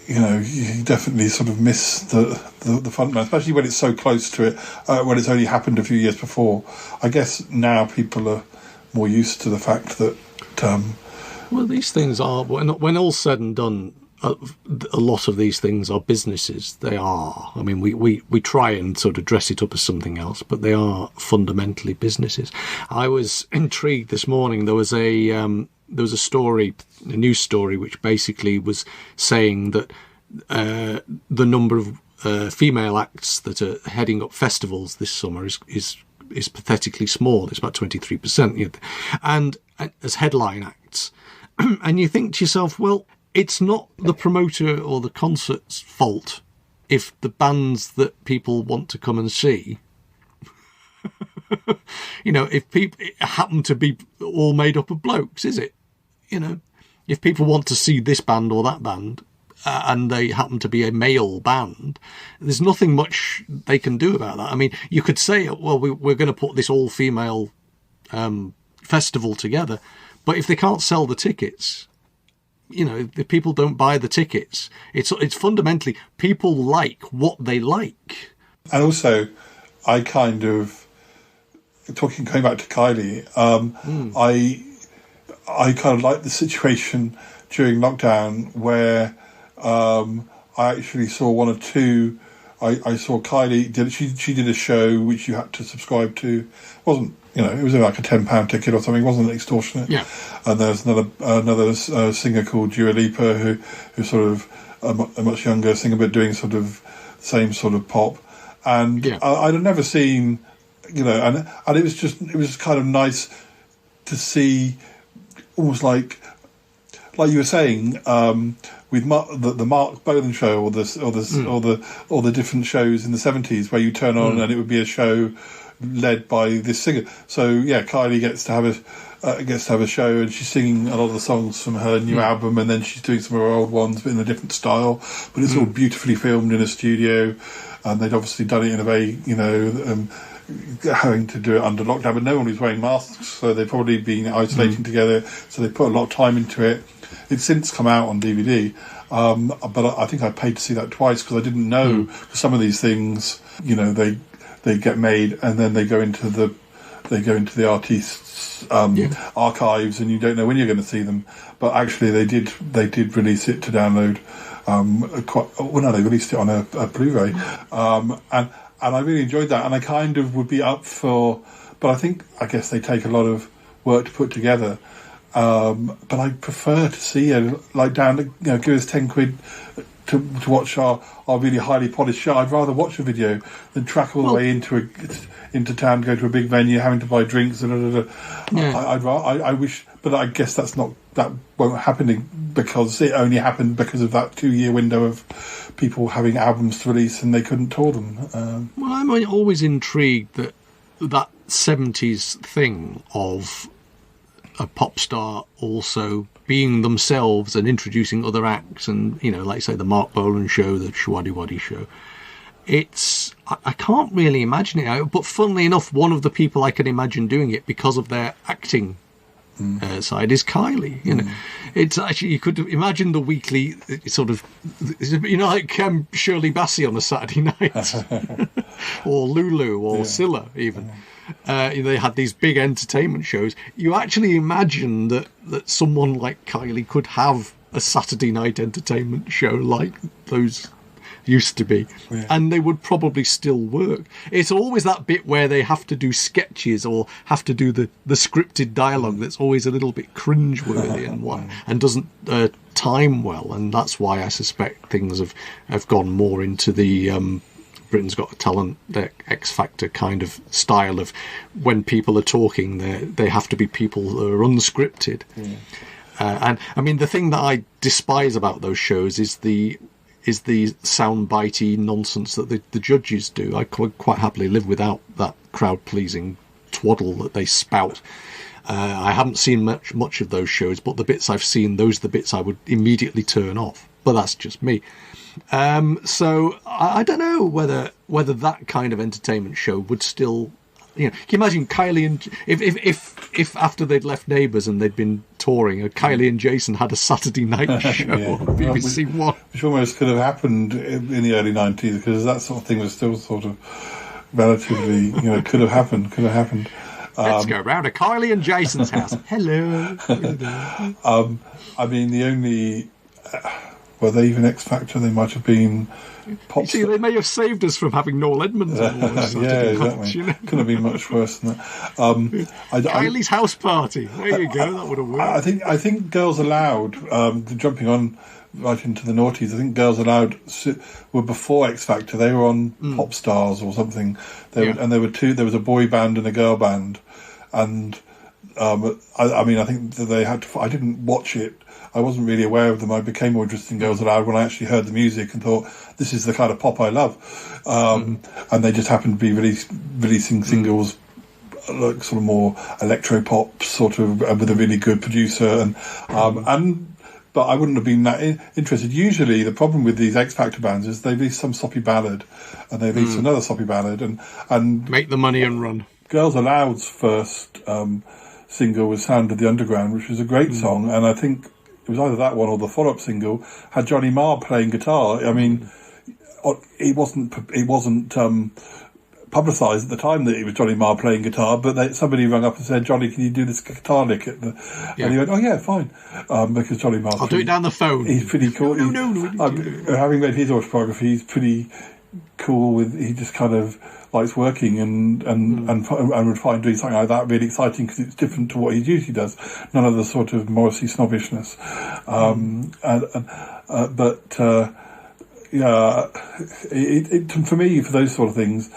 you definitely sort of miss the front man, especially when it's so close to it, when it's only happened a few years before. I guess now people are more used to the fact that. Well, these things are, when all's said and done, a lot of these things are businesses. They are. I mean, we try and sort of dress it up as something else, but they are fundamentally businesses. I was intrigued this morning. There was a story, a news story, which basically was saying that the number of female acts that are heading up festivals this summer is pathetically small. It's about 23%, and as headline acts. And you think to yourself, well, it's not the promoter or the concert's fault if the bands that people want to come and see, if people happen to be all made up of blokes, is it? If people want to see this band or that band, and they happen to be a male band, there's nothing much they can do about that. I mean, you could say, well, we're going to put this all-female festival together, but if they can't sell the tickets, if people don't buy the tickets, it's fundamentally people like what they like. And also, I kind of going back to Kylie. I kind of like the situation during lockdown where I actually saw one or two. I saw Kylie she did a show which you had to subscribe to. It wasn't it was like a £10 ticket or something. It wasn't extortionate. Yeah. And there's another singer called Dua Lipa who's sort of a much younger singer but doing sort of same sort of pop. And I'd have never seen and it was kind of nice to see, almost like you were saying, with the Mark Bolan show or the different shows in the 70s where you turn on and it would be a show led by this singer. So Kylie gets to have a show, and she's singing a lot of the songs from her new album, and then she's doing some of her old ones but in a different style. But it's all beautifully filmed in a studio, and they'd obviously done it in a way having to do it under lockdown, but no one was wearing masks, so they've probably been isolating together, so they put a lot of time into it. It's since come out on DVD, but I think I paid to see that twice because I didn't know some of these things, they get made and then they go into the artists' archives, and you don't know when you're going to see them. But actually, they did release it to download. They released it on a Blu-ray, and I really enjoyed that, and I kind of would be up for, but I guess they take a lot of work to put together. But I prefer to see give us 10 quid to watch our really highly polished show. I'd rather watch a video than track all the way into town, go to a big venue, having to buy drinks. I wish, but I guess that won't happen because it only happened because of that 2-year window of people having albums to release and they couldn't tour them. Well, I'm always intrigued that 70s thing of a pop star also being themselves and introducing other acts, and like say the Mark Bolan show, the Shwaddy Waddy show. I can't really imagine it, but funnily enough, one of the people I can imagine doing it because of their acting side is Kylie. It's actually, you could imagine the weekly sort of, like Shirley Bassey on a Saturday night, or Lulu, or Scylla even. They had these big entertainment shows. You actually imagine that someone like Kylie could have a Saturday night entertainment show like those used to be, and they would probably still work. It's always that bit where they have to do sketches or have to do the scripted dialogue that's always a little bit cringeworthy and doesn't time well, and that's why I suspect things have gone more into the Britain's Got a Talent, X Factor kind of style of when people are talking, they have to be people that are unscripted. And I mean, the thing that I despise about those shows is the soundbitey nonsense that the judges do. I could quite happily live without that crowd-pleasing twaddle that they spout. I haven't seen much of those shows, but the bits I've seen, those are the bits I would immediately turn off. But that's just me. So I don't know whether that kind of entertainment show would still, can you imagine Kylie and if after they'd left Neighbours and they'd been touring, Kylie and Jason had a Saturday night show on BBC One, which almost could have happened in the early 90s because that sort of thing was still sort of relatively, could have happened. Let's go round to Kylie and Jason's house. Hello. I mean, the only. Were they even X Factor? They might have been pop. See, they may have saved us from having Noel Edmonds on exactly. Couldn't have been much worse than that. Kylie's house party. There you go. That would have worked. I think Girls Aloud, jumping on right into the noughties, I think Girls Aloud were before X Factor. They were on Pop Stars or something. And there were two. There was a boy band and a girl band, and I mean, I think that they had to. I didn't watch it. I wasn't really aware of them. I became more interested in Girls Aloud when I actually heard the music and thought, this is the kind of pop I love. And they just happened to be releasing singles like sort of more electro pop, sort of, with a really good producer, but I wouldn't have been that interested. Usually, the problem with these X Factor bands is they release some soppy ballad, and they release another soppy ballad, and make the money and run. Girls Aloud's first single was "Sound of the Underground," which was a great song, and I think it was either that one or the follow-up single had Johnny Marr playing guitar. I mean, it wasn't publicised at the time that it was Johnny Marr playing guitar, but somebody rang up and said, "Johnny, can you do this guitar lick?" And he went, "Oh yeah, fine," because Johnny Marr. I'll do it down the phone. He's pretty cool. No. Having read his autobiography, he's pretty cool. He just kind of likes working and would find doing something like that really exciting because it's different to what he usually does. None of the sort of Morrissey snobbishness, for me, for those sort of things,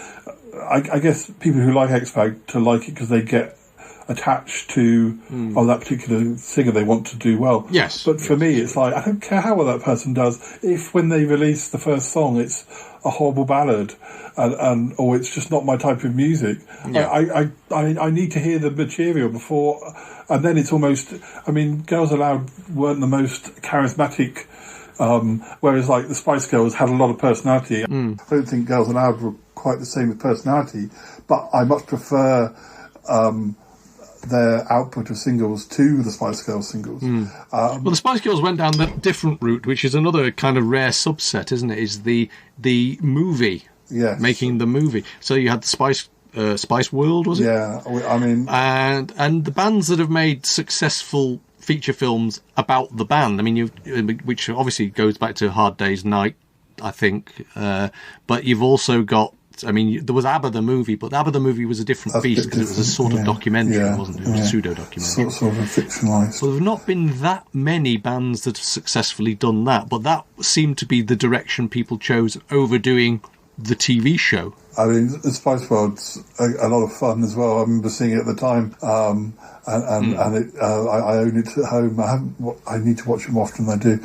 I guess people who like X-Factor like it because they get attached to that particular singer they want to do well. Yes. But for me, it's like, I don't care how well that person does. If when they release the first song, it's a horrible ballad, or it's just not my type of music. Yeah. I need to hear the material before, and then it's almost. I mean, Girls Aloud weren't the most charismatic. Whereas like the Spice Girls had a lot of personality. I don't think Girls Aloud were quite the same with personality, but I much prefer their output of singles to the Spice Girls singles. Well, the Spice Girls went down the different route, which is another kind of rare subset, isn't it? Is the movie, making the movie. So you had the Spice World, was it? Yeah, I mean, and the bands that have made successful feature films about the band. I mean, which obviously goes back to Hard Day's Night, I think. But you've also got. I mean, there was ABBA the movie, but ABBA the movie was a different beast because it was a sort of documentary, wasn't it? It was a pseudo-documentary. Sort of fictionalised. So there have not been that many bands that have successfully done that, but that seemed to be the direction people chose over doing the TV show. I mean, the Spice World's a lot of fun as well. I remember seeing it at the time, I own it at home. I need to watch it more often than I do.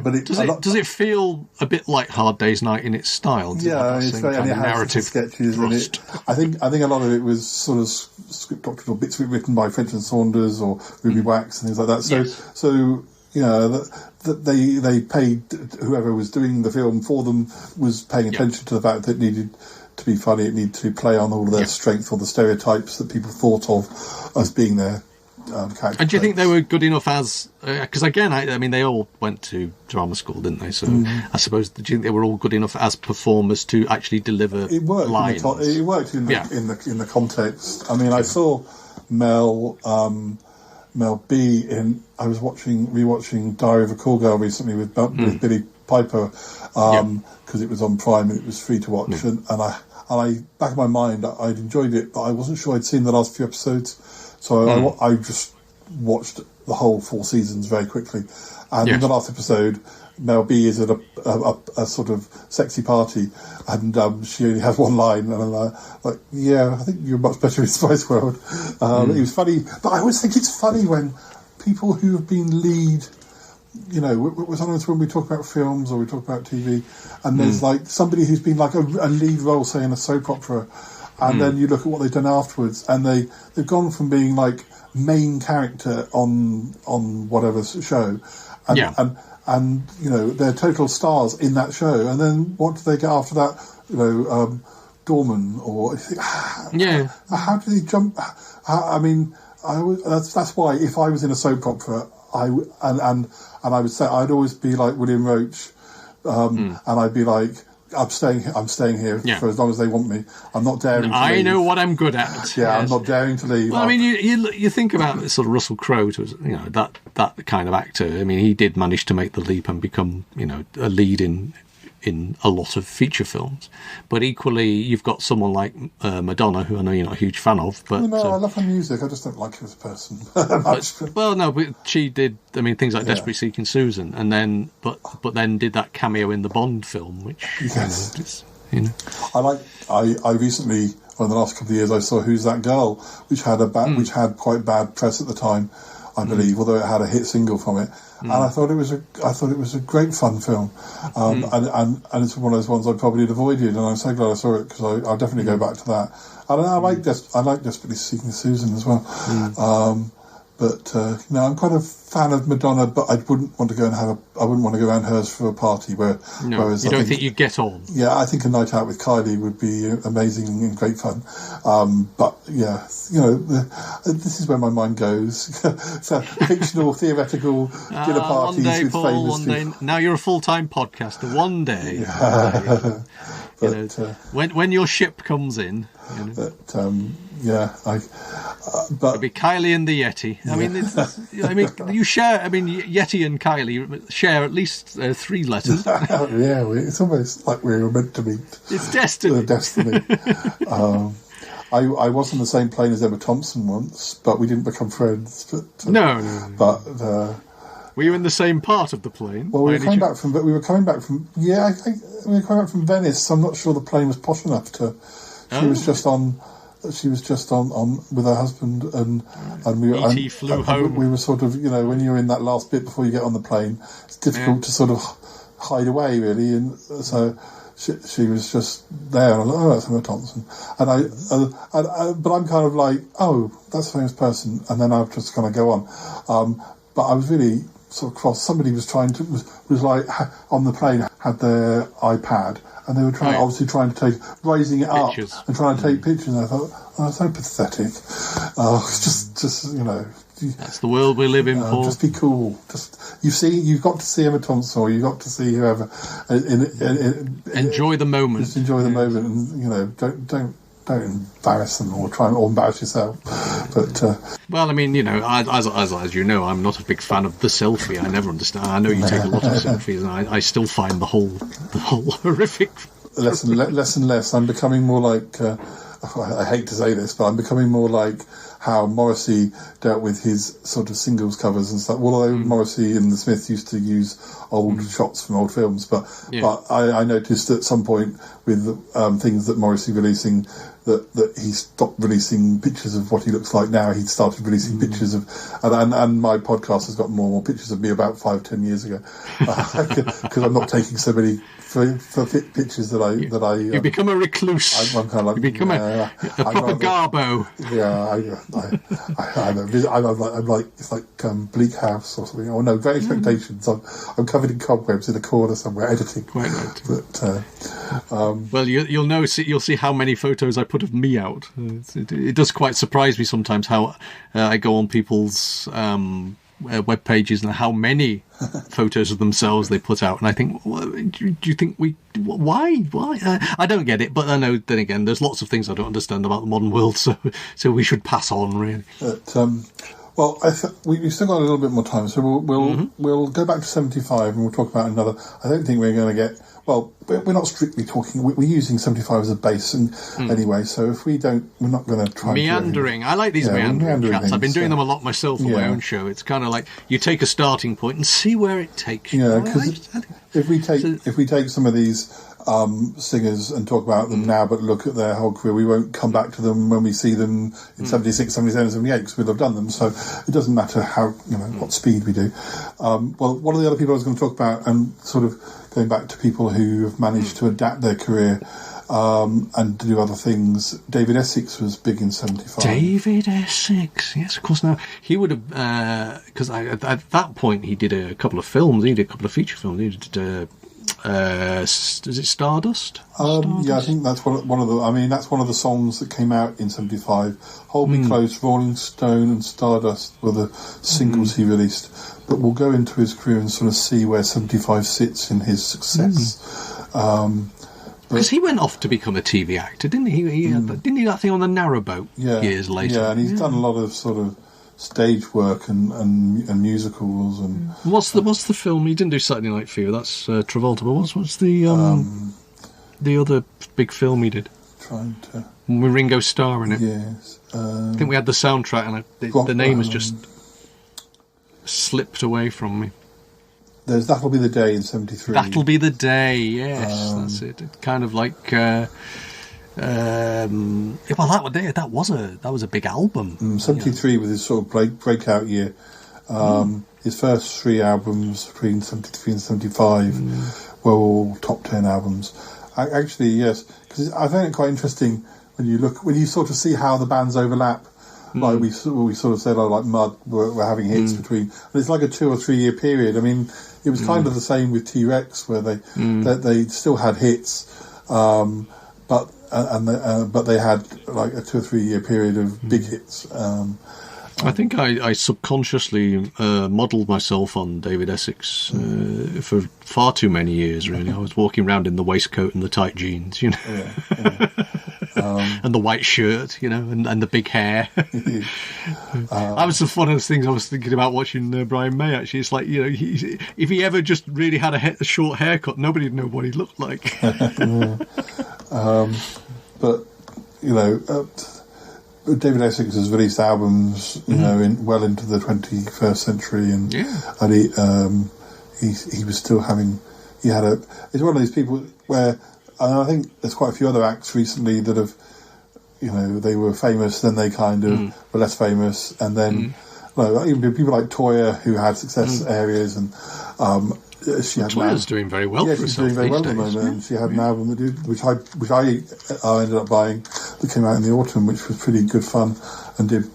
But does it feel a bit like Hard Day's Night in its style? It's very narrative sketches. And I think a lot of it was sort of script doctored or bits of it written by French and Saunders or Ruby Wax and things like that. So you know that they paid whoever was doing the film for them was paying attention to the fact that it needed to be funny, it needed to play on all of their strengths or the stereotypes that people thought of as being their character. And do you think they were good enough as... Because again, I mean, they all went to drama school, didn't they? So I suppose, do you think they were all good enough as performers to actually deliver lines? It worked in the context. I mean, I saw Mel B in... I was rewatching Diary of a Call Girl recently with Billy Piper because it was on Prime and it was free to watch, and I back in my mind I'd enjoyed it, but I wasn't sure I'd seen the last few episodes, so I just watched the whole 4 seasons very quickly, and in the last episode Mel B is at a sort of sexy party, and she only has one line, and I'm like, I think you're much better in Spice World. It was funny, but I always think it's funny when people who have been lead, you know, sometimes when we talk about films or we talk about TV, and there's like somebody who's been like a lead role, say in a soap opera, and then you look at what they've done afterwards, and they've gone from being like main character on whatever show, and you know they're total stars in that show, and then what do they get after that? You know, Dorman, or you think, how do they jump? I mean, that's why if I was in a soap opera, I would say I'd always be like William Roach, and I'd be like, I'm staying here for as long as they want me. I'm not daring. To leave. Know what I'm good at. I'm not daring to leave. Well, I mean, you think about sort of Russell Crowe, that kind of actor. I mean, he did manage to make the leap and become, you know, a lead in a lot of feature films, but equally you've got someone like Madonna, who I know you're not a huge fan of, but I love her music. I just don't like her as a person. but she did. I mean, things like Desperate Seeking Susan, and then but then did that cameo in the Bond film, which you know. I recently, in the last couple of years, I saw Who's That Girl, which had quite bad press at the time. I believe, although it had a hit single from it. And I thought it was a great fun film, and it's one of those ones I probably had avoided, and I'm so glad I saw it because I'll definitely go back to that. I don't know. I like Desperately Seeking Susan as well. But I'm quite a fan of Madonna, but I wouldn't want to go around hers for a party. Whereas you don't think you'd get on? Yeah, I think a night out with Kylie would be amazing and great fun. But yeah, this is where my mind goes. So fictional, theoretical dinner parties one day, with Paul, famous one day. people. Now you're a full-time podcaster. One day. When your ship comes in. But it'll be Kylie and the Yeti. You share. Yeti and Kylie share at least 3 letters. It's almost like we were meant to meet. It's destiny. I was on the same plane as Emma Thompson once, but we didn't become friends. No. But were you in the same part of the plane? Well, we were coming back from Venice. So I'm not sure the plane was posh enough to. She was just on with her husband, and we were. Flew home. We were sort of, when you're in that last bit before you get on the plane, it's difficult to sort of hide away, really, and so. She was just there, and I was like, oh, that's Emma Thompson. But I'm kind of like, oh, that's a famous person, and then I've just kind of go on. But I was really sort of cross. Somebody was was like on the plane, had their iPad, and they were trying to raising it up and trying to take pictures. And I thought, oh, that's so pathetic. Just that's the world we live in, Paul. Just be cool. You've got to see Emma Thompson, or you've got to see whoever. Enjoy the moment. Just enjoy the moment, and don't embarrass them or embarrass yourself. But well, as you know, I'm not a big fan of the selfie. I never understand. I know you take a lot of selfies, and I still find the whole horrific. Less and less. I'm becoming more like. I hate to say this, but I'm becoming more like how Morrissey dealt with his sort of singles covers and stuff. Although Morrissey and the Smiths used to use old shots from old films, but I noticed at some point with things that Morrissey releasing that he stopped releasing pictures of what he looks like now. He started releasing pictures of, and my podcast has got more and more pictures of me about 5-10 years ago, because I'm not taking so many for pictures that I. You become a recluse. I'm kind of like you become a proper garbo. Yeah, I'm like it's like Bleak House or something. Oh no, Great Expectations. I'm covered in cobwebs in a corner somewhere editing. Quite right. But well, you'll see how many photos I put of me out. It does quite surprise me sometimes how I go on people's web pages and how many photos of themselves they put out, and I think, do you think why? I don't get it, but I know then again there's lots of things I don't understand about the modern world, so we should pass on, really. But, well, we've still got a little bit more time, so we'll go back to 75 and we'll talk about another. I don't think we're going to get. Well, we're not strictly talking. We're using 75 as a base, and anyway. So if we don't, we're not going to try meandering. I like these meandering chats. I've been doing them a lot myself on my own show. It's kind of like you take a starting point and see where it takes you. Yeah, because if we take some of these singers and talk about them now, but look at their whole career, we won't come back to them when we see them in 76, 77, 78, because we'll have done them. So it doesn't matter how what speed we do. Well, one of the other people I was going to talk about, and sort of going back to people who have managed to adapt their career and to do other things. David Essex was big in 75. David Essex, yes, of course. Now he would have, because at that point he did a couple of films. He did a couple of feature films. He did. Is it Stardust? Yeah, I think that's one of the. I mean, that's one of the songs that came out in 75. Hold Me Close, Rolling Stone, and Stardust were the singles he released. But we'll go into his career and sort of see where 75 sits in his success. Because he went off to become a TV actor, didn't he? Didn't he that thing on the Narrowboat years later? Yeah, and he's done a lot of sort of stage work and musicals and. What's the film? He didn't do Saturday Night Fever. That's Travolta. But what's the other big film he did? Trying to. With Ringo Starr in it. Yes. I think we had the soundtrack, and the name has just slipped away from me. There's That'll Be the Day in 73. That'll Be the Day. Yes, that's it. It kind of like. Well, that was a big album. 73 was his sort of breakout year, His first 3 albums between 73 and 75 were all top 10 albums. Actually, yes, because I find it quite interesting when you sort of see how the bands overlap. Like we sort of said, like Mud were having hits between, and it's like a 2 or 3 year period. I mean, it was kind of the same with T-Rex, where they still had hits, but they had like a 2 or 3 year period of big hits. I think I subconsciously modelled myself on David Essex for far too many years, really. I was walking around in the waistcoat and the tight jeans, you know, and the white shirt, you know, and the big hair. That was one of those things I was thinking about watching Brian May, actually. It's like, you know, if he ever just really had a short haircut, nobody'd know what he looked like. But, you know... David Essex has released albums, you know, well into the 21st century, and he was still having. He's one of these people where, and I think there's quite a few other acts recently that have, you know, they were famous, then they kind of were less famous, and then even people like Toya, who had success areas, and Toya's doing very well. Yeah, for she's doing very well at the moment. And she had an album which I ended up buying, that came out in the autumn, which was pretty good fun, and did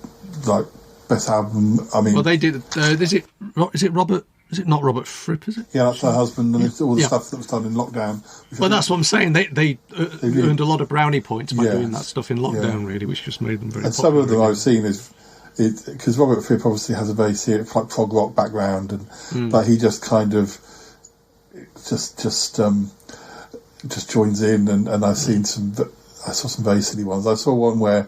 like best album. I mean, well, they did. Is it Robert? Is it not Robert Fripp? Is it? Yeah, that's her husband, and it's all the stuff that was done in lockdown. Well, that's what I'm saying. They earned a lot of brownie points by doing that stuff in lockdown, really, which just made them very. And popular, some of them I've seen because Robert Fripp obviously has a very serious like prog rock background, and but he just kind of just joins in, and I've seen I saw some very silly ones. I saw one where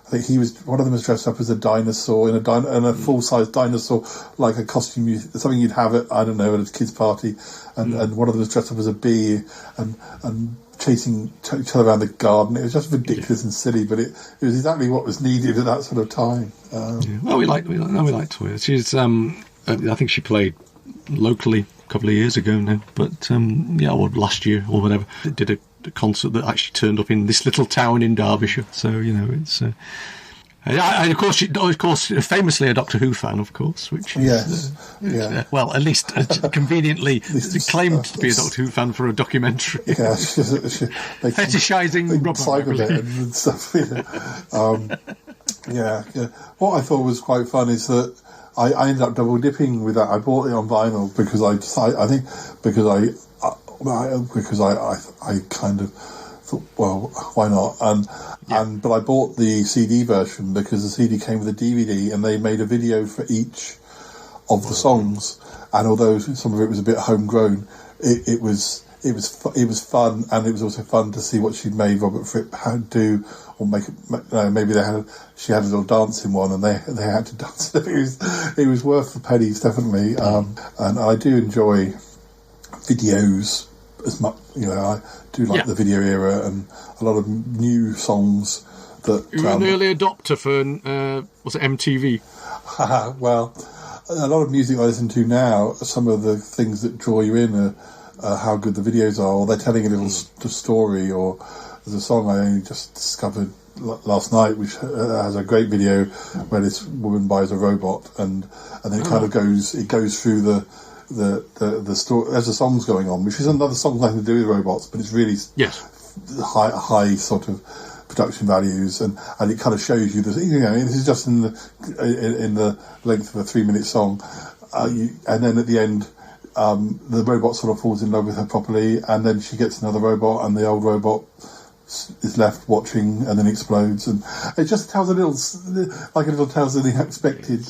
I think one of them was dressed up as a dinosaur in a full-size dinosaur, like a costume, something you'd have at, I don't know, at a kid's party, and one of them was dressed up as a bee and chasing each other around the garden. It was just ridiculous and silly, but it was exactly what was needed at that sort of time. Well, we like Toya. She's I think she played locally a couple of years ago now, but or last year or whatever, did a concert that actually turned up in this little town in Derbyshire. So, you know, it's and of course famously a Doctor Who fan, of course, which is, well, at least conveniently claimed to be a Doctor Who fan for a documentary. Yeah, fetishising Robert and stuff. What I thought was quite fun is that I ended up double dipping with that. I bought it on vinyl because I kind of thought, well, why not? But I bought the CD version because the CD came with a DVD, and they made a video for each of the songs. And although some of it was a bit homegrown, it was fun, and it was also fun to see what she'd made Robert Fripp do, or make it. Maybe she had a little dance in one, and they had to dance. It was worth the pennies, definitely. And I do enjoy videos as much. You know, I do like the video era, and a lot of new songs that. You were an early adopter for was it MTV? Well, a lot of music I listen to now, some of the things that draw you in are how good the videos are, or they're telling a little story, or there's a song I only just discovered last night which has a great video where this woman buys a robot, and then it kind of goes through the story as the song's going on, which is another song nothing to do with robots, but it's really high sort of production values, and it kind of shows you this. You know, this is just in the length of a 3-minute song, and then at the end, the robot sort of falls in love with her properly, and then she gets another robot, and the old robot is left watching and then explodes, and it just tells a little tells the unexpected,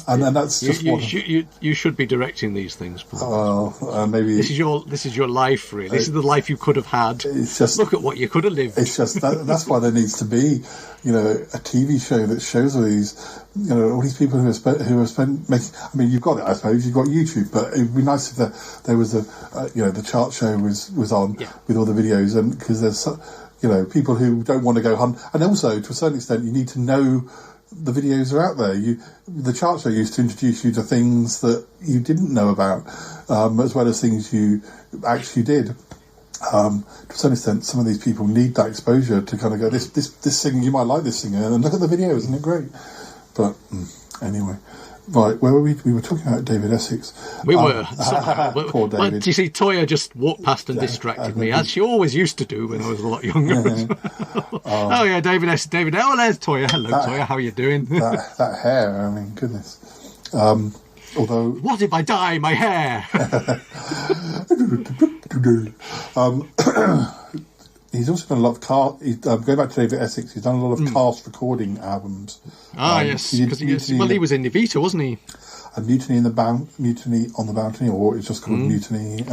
and that's just you should be directing these things, Paul. Maybe this is your life, really. This is the life you could have had. It's just look at what you could have lived. It's just that's why there needs to be, you know, a TV show that shows all these, you know, all these people who have spent making. I mean, you've got it, I suppose. You've got YouTube, but it'd be nice if there was the chart show was on with all the videos, and because there's people who don't want to go hunt, and also to a certain extent, you need to know the videos are out there. The chart show used to introduce you to things that you didn't know about, as well as things you actually did. To a certain extent, some of these people need that exposure to kind of go, this singer, you might like this singer, and look at the video, isn't it great? But anyway, Right, where were we? We were talking about David Essex. We were. Poor David. Well, you see, Toya just walked past and distracted me, as she always used to do when I was a lot younger. Oh, yeah, David Essex. David, oh, there's Toya. Hello, Toya, how are you doing? that hair, I mean, goodness. Although... What if I dye my hair? He's also done a lot of going back to David Essex, he's done a lot of cast recording albums. Yes, because he was in Evita, wasn't he? A Mutiny on the Bounty, or it's just called Mutiny.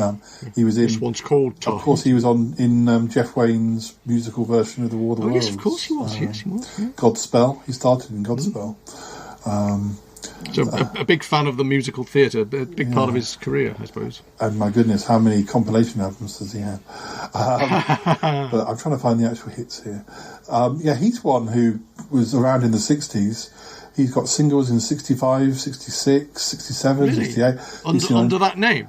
He was in. This one's called. Of course, he was in Jeff Wayne's musical version of The War of the Worlds. Yes, of course he was. Yes, he was. Yeah. Godspell. He started in Godspell. So a big fan of the musical theatre, a big part of his career, I suppose. And my goodness, how many compilation albums does he have? But I'm trying to find the actual hits here. He's one who was around in the 60s. He's got singles in 65, 66, 67, really? 68. Under that name?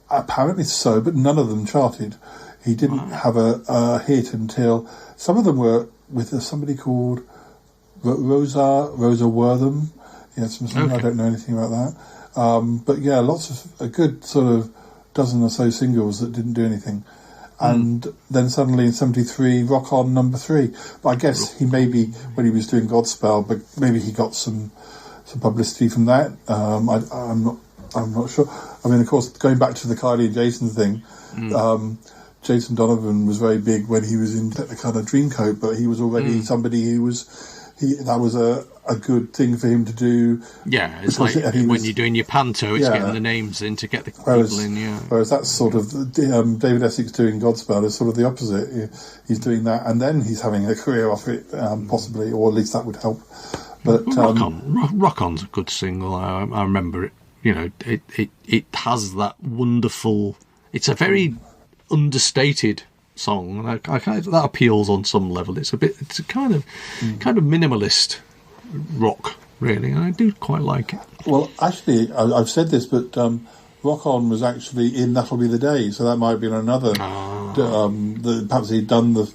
Apparently so, but none of them charted. He didn't have a hit until... Some of them were with somebody called... Rosa Wortham. I don't know anything about that. But yeah, a good sort of dozen or so singles that didn't do anything. And then suddenly in 73, Rock On number 3. But I guess he maybe, when he was doing Godspell, but maybe he got some publicity from that. I'm not sure. I mean, of course, going back to the Kylie and Jason thing, Jason Donovan was very big when he was in Technicolor Dreamcoat, but he was already somebody who was... that was a good thing for him to do. Yeah, it's like when you're doing your panto, it's getting the names in to get the people in. Yeah. Whereas that's sort of David Essex doing Godspell is sort of the opposite. He's doing that, and then he's having a career off it, possibly, or at least that would help. But Rock On's a good single. I remember it. You know, it has that wonderful. It's a very understated song, and that appeals on some level. It's a kind of minimalist rock, really, and I do quite like it. Well, actually, I've said this, but Rock On was actually in That'll Be the Day, so that might have been another. Perhaps he'd done the.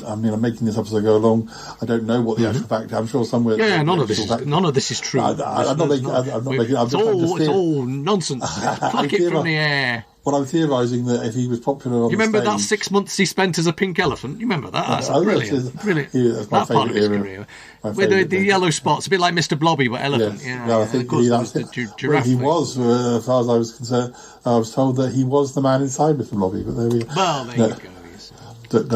I mean, I'm making this up as I go along. I don't know what the actual fact. I'm sure somewhere. Yeah, none of this is true. I'm not making. It's all nonsense. Pluck it from the air. Well, I'm theorising that if he was popular on you remember the stage, that 6 months he spent as a pink elephant? You remember that? That's brilliant. That's my that part of his career. With the yellow spots, a bit like Mr. Blobby, but elephant. Yes. Yeah, I think he was, as far as I was concerned, I was told that he was the man inside Mr. Blobby, but there we go. Well, there you go.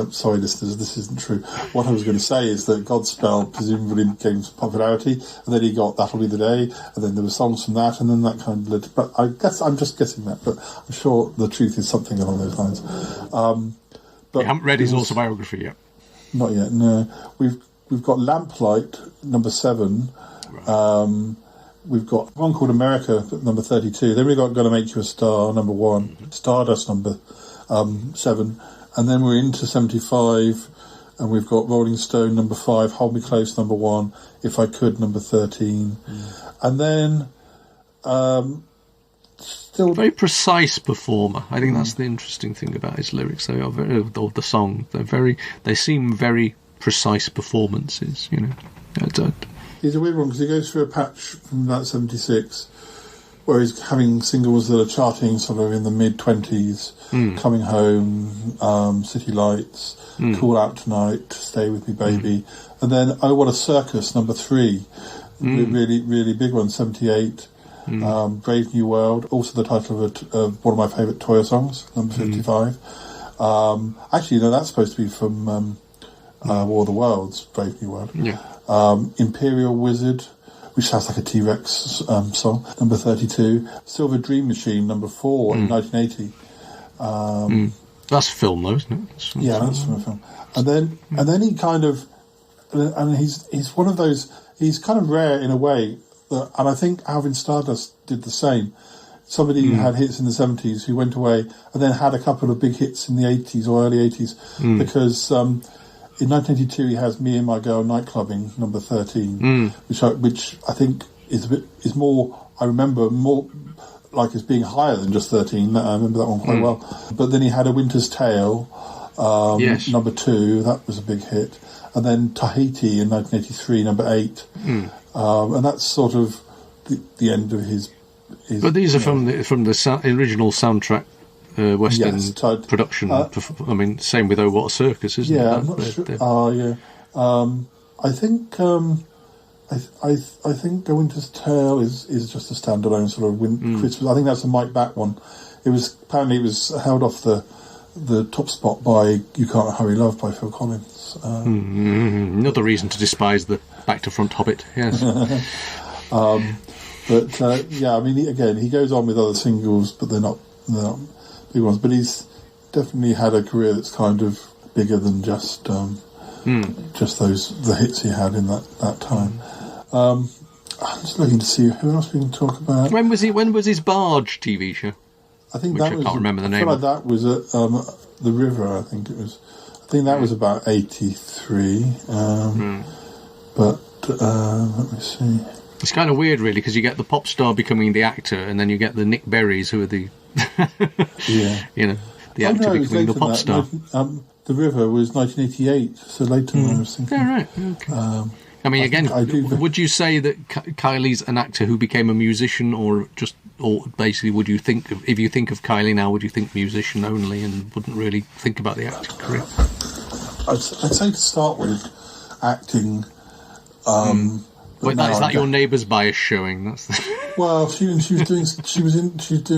Sorry, listeners, this isn't true. What I was going to say is that Godspell presumably gained some popularity, and then he got That'll Be the Day, and then there were songs from that, and then that kind of led. But I guess I'm just guessing that, but I'm sure the truth is something along those lines. But you haven't read his autobiography yet? Not yet. No, we've got Lamplight number 7. Right. We've got one called America number 32. Then we've got Gonna Make You a Star number 1, Stardust number 7. And then we're into 75, and we've got Rolling Stone number 5, Hold Me Close number 1, If I Could number 13. And then still... Very precise performer. I think that's the interesting thing about his lyrics. They are very, or the song. They seem very precise performances, you know. He's a weird one, because he goes through a patch from about 76, where he's having singles that are charting sort of in the mid-20s, Coming Home, City Lights, Cool Out Tonight, Stay With Me Baby, and then Oh What a Circus, number 3, really, really big one, 78, Brave New World, also the title of one of my favourite Toya songs, number 55. Actually, no, that's supposed to be from War of the Worlds, Brave New World. Yeah. Imperial Wizard, which sounds like a T-Rex song, number 32. Silver Dream Machine, number 4, in 1980. That's a film, though, isn't it? That's from a film. And then he kind of, and he's one of those. He's kind of rare in a way, and I think Alvin Stardust did the same. Somebody who had hits in the 70s who went away and then had a couple of big hits in the 80s or early 80s, because in 1982 he has Me and My Girl Nightclubbing, number 13, which I think is more. I remember more like as being higher than just 13. I remember that one quite well. But then he had A Winter's Tale Yes. Number 2, that was a big hit. And then Tahiti in 1983, number 8. And that's sort of the end of his. But these are from the original soundtrack, Western Yes, production. I mean, same with Oh What a Circus, isn't it? Yeah, I'm not sure. I think I think A Winter's Tale is just a standalone sort of Christmas. I think that's a Mike Back one. It was held off the top spot by You Can't Hurry Love by Phil Collins. Another reason to despise the back to front Hobbit. Yes. But yeah, I mean, he goes on with other singles, but they're not big ones. But he's definitely had a career that's kind of bigger than just the hits he had in that time. I'm just looking to see who else we can talk about. When was his Barge TV show? I think I can't remember the name. I feel like that was at the River. I think it was. I think that was about 83. But let me see. It's kind of weird, really, because you get the pop star becoming the actor, and then you get the Nick Berrys, who are the the actor becoming the pop star. The River was 1988, so later than I was thinking. Yeah, right. Okay. I mean, would you say that Kylie's an actor who became a musician, or basically would you think if you think of Kylie now, would you think musician only and wouldn't really think about the acting career? I'd say to start with, acting. But is that your neighbour's bias showing? That's well, she was doing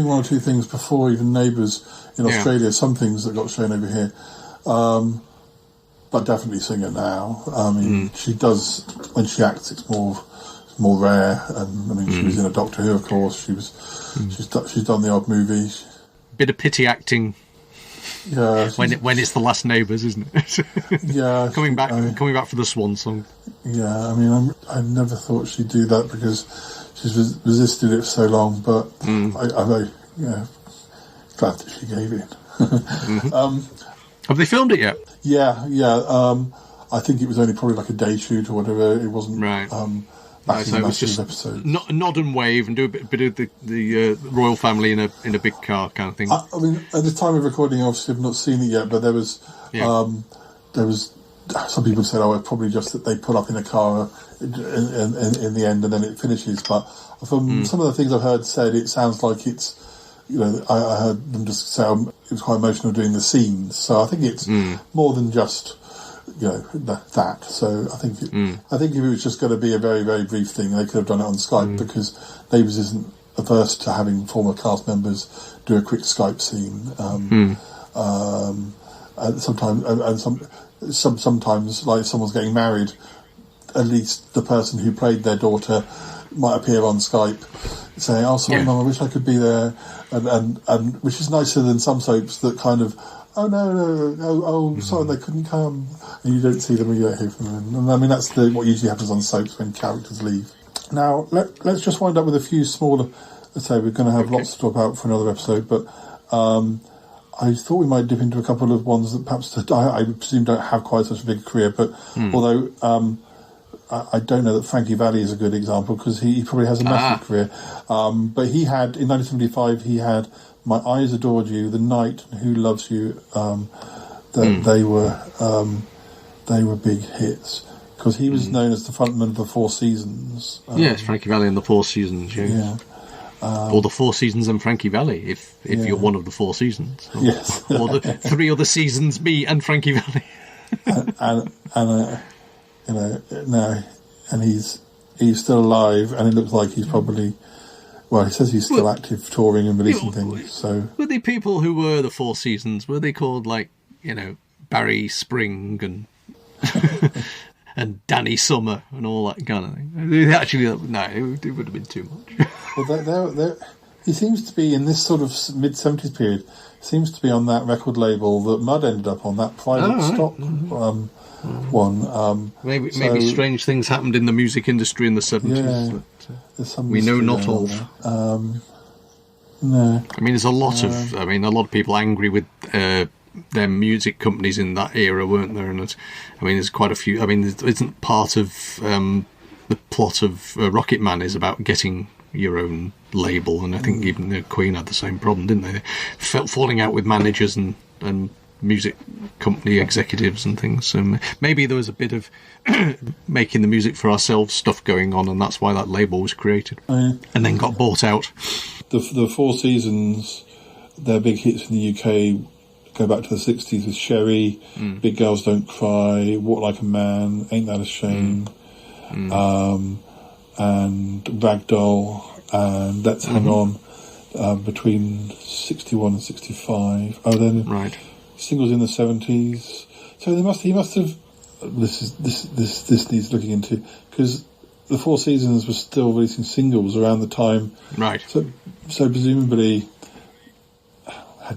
one or two things before even Neighbours in Australia. Some things that got shown over here. But definitely singer now. I mean, she does when she acts. It's more rare. And I mean, she was in a Doctor Who, of course. She's done the odd movie. Bit of pity acting. Yeah, when it's the last Neighbours, isn't it? Yeah, coming back for the Swan Song. Yeah, I mean, I never thought she'd do that because she's resisted it for so long. But I'm very glad that she gave in. Have they filmed it yet? Yeah. I think it was only probably like a day shoot or whatever. It wasn't right. So it was just episodes. Nod and wave and do a bit of the royal family in a big car kind of thing. I mean, at the time of recording, obviously, I've not seen it yet, but there was some people said, "Oh, it's probably just that they pull up in a car in the end and then it finishes." But from some of the things I've heard said, it sounds like it's. I heard them just say it was quite emotional doing the scenes. So I think it's more than just. That. So I think if it was just going to be a very, very brief thing, they could have done it on Skype because Neighbours isn't averse to having former cast members do a quick Skype scene. And sometimes, like if someone's getting married, at least the person who played their daughter might appear on Skype saying, "Oh, sorry, Mum, I wish I could be there," and which is nicer than some soaps that kind of. Oh no! Sorry, they couldn't come, and you don't see them, or you don't hear from them. And I mean, that's what usually happens on soaps when characters leave. Now, let's just wind up with a few smaller. Let's say we're going to have lots to talk about for another episode, but I thought we might dip into a couple of ones that perhaps I presume don't have quite such a big career. But although I don't know that Frankie Valli is a good example because he probably has a massive career. But he had in 1975 he had. My Eyes Adored You, The Night, Who Loves You, they were big hits because he was known as the frontman of the Four Seasons. Yes, Frankie Valli and the Four Seasons. Yeah. Or the Four Seasons and Frankie Valli, if you're one of the Four Seasons. Or, yes. Or the three other seasons, me and Frankie Valli. and he's still alive, and it looks like he's probably. Well, he says he's still active, touring and releasing things. So, were the people who were the Four Seasons? Were they called Barry Spring and and Danny Summer and all that kind of thing? Actually, no, it would have been too much. Well, he seems to be in this sort of mid-70s period. Seems to be on that record label that Mud ended up on, that private stock one. Maybe strange things happened in the music industry in the 70s. Yeah. We know not of. No. I mean, there's a lot of people angry with their music companies in that era, weren't there? And there's quite a few. I mean, isn't part of the plot of Rocket Man is about getting your own label, and I think even the Queen had the same problem, didn't they? Falling out with managers and music company executives and things. So maybe there was a bit of making the music for ourselves stuff going on, and that's why that label was created and then got bought out. The Four Seasons, their big hits in the UK go back to the 60s with Sherry, Big Girls Don't Cry, Walk Like a Man, Ain't That a Shame, and Ragdoll, and Let's Hang On, between 61 and 65. Oh, then singles in the 70s. So he must have. This needs looking into, because the Four Seasons was still releasing singles around the time. Right. So presumably,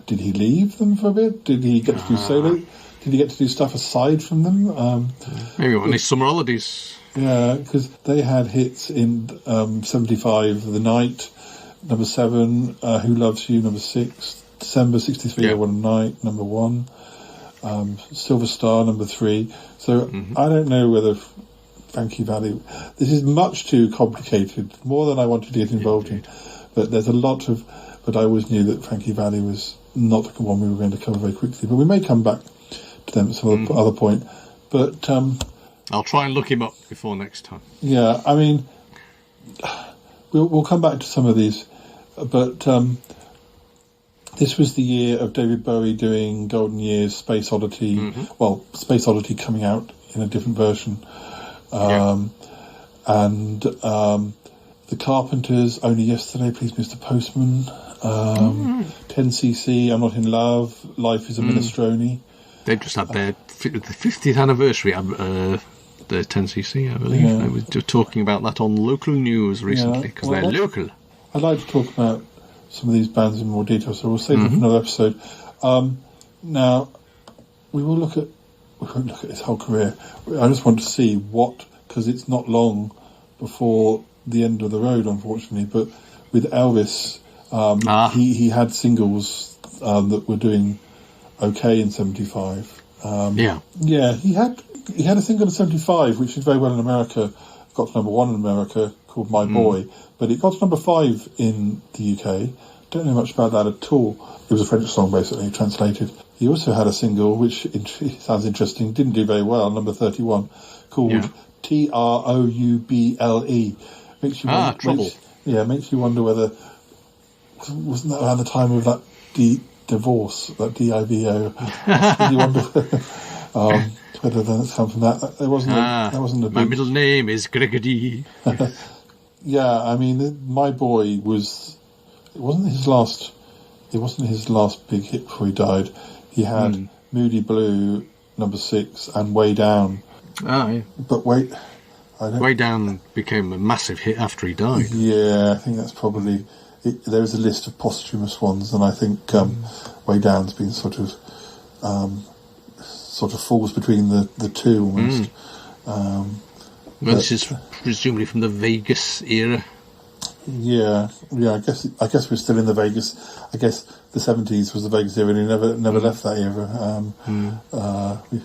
did he leave them for a bit? Did he get to do solo? Did he get to do stuff aside from them? Maybe on his summer holidays. Yeah, because they had hits in 75, The Night, number 7, Who Loves You, number 6, December 63, I Want a Night, number 1, Silver Star, number 3. So I don't know whether Frankie Valli... This is much too complicated, more than I wanted to get involved in. But there's a lot of... But I always knew that Frankie Valli was not the one we were going to cover very quickly. But we may come back to them at some other point. But... I'll try and look him up before next time. Yeah, I mean... We'll come back to some of these. But this was the year of David Bowie doing Golden Years, Space Oddity. Well, Space Oddity coming out in a different version. And The Carpenters, Only Yesterday, Please Mr. Postman. 10cc, I'm Not in Love, Life is a Minestrone. They just had their the 50th anniversary, the 10cc, I believe. They were just talking about that on local news recently, because they're local. I'd like to talk about some of these bands in more detail, so we'll save them for another episode. Now, we won't look at his whole career. I just want to see because it's not long before the end of the road, unfortunately, but with Elvis, he had singles that were doing okay in 75. He had a single in 75 which did very well in America, got to number 1 in America, called My Boy, but it got to number 5 in the UK. Don't know much about that at all. It was a French song, basically, translated. He also had a single which sounds interesting, didn't do very well, number 31, called Trouble. Makes you wonder whether, wasn't that around the time of that divorce, that DIVO? You wonder whether that's come from that. That wasn't a big... My middle name is Gregory. Yeah, I mean, My Boy it wasn't his last big hit before he died. He had Moody Blue, number 6, and Way Down. But Way Down became a massive hit after he died. Yeah, I think that's probably... There was a list of posthumous ones, and I think Way Down's been sort of falls between the two almost. This is presumably from the Vegas era. Yeah. I guess we're still in the Vegas. I guess the 70s was the Vegas era, and he never left that era.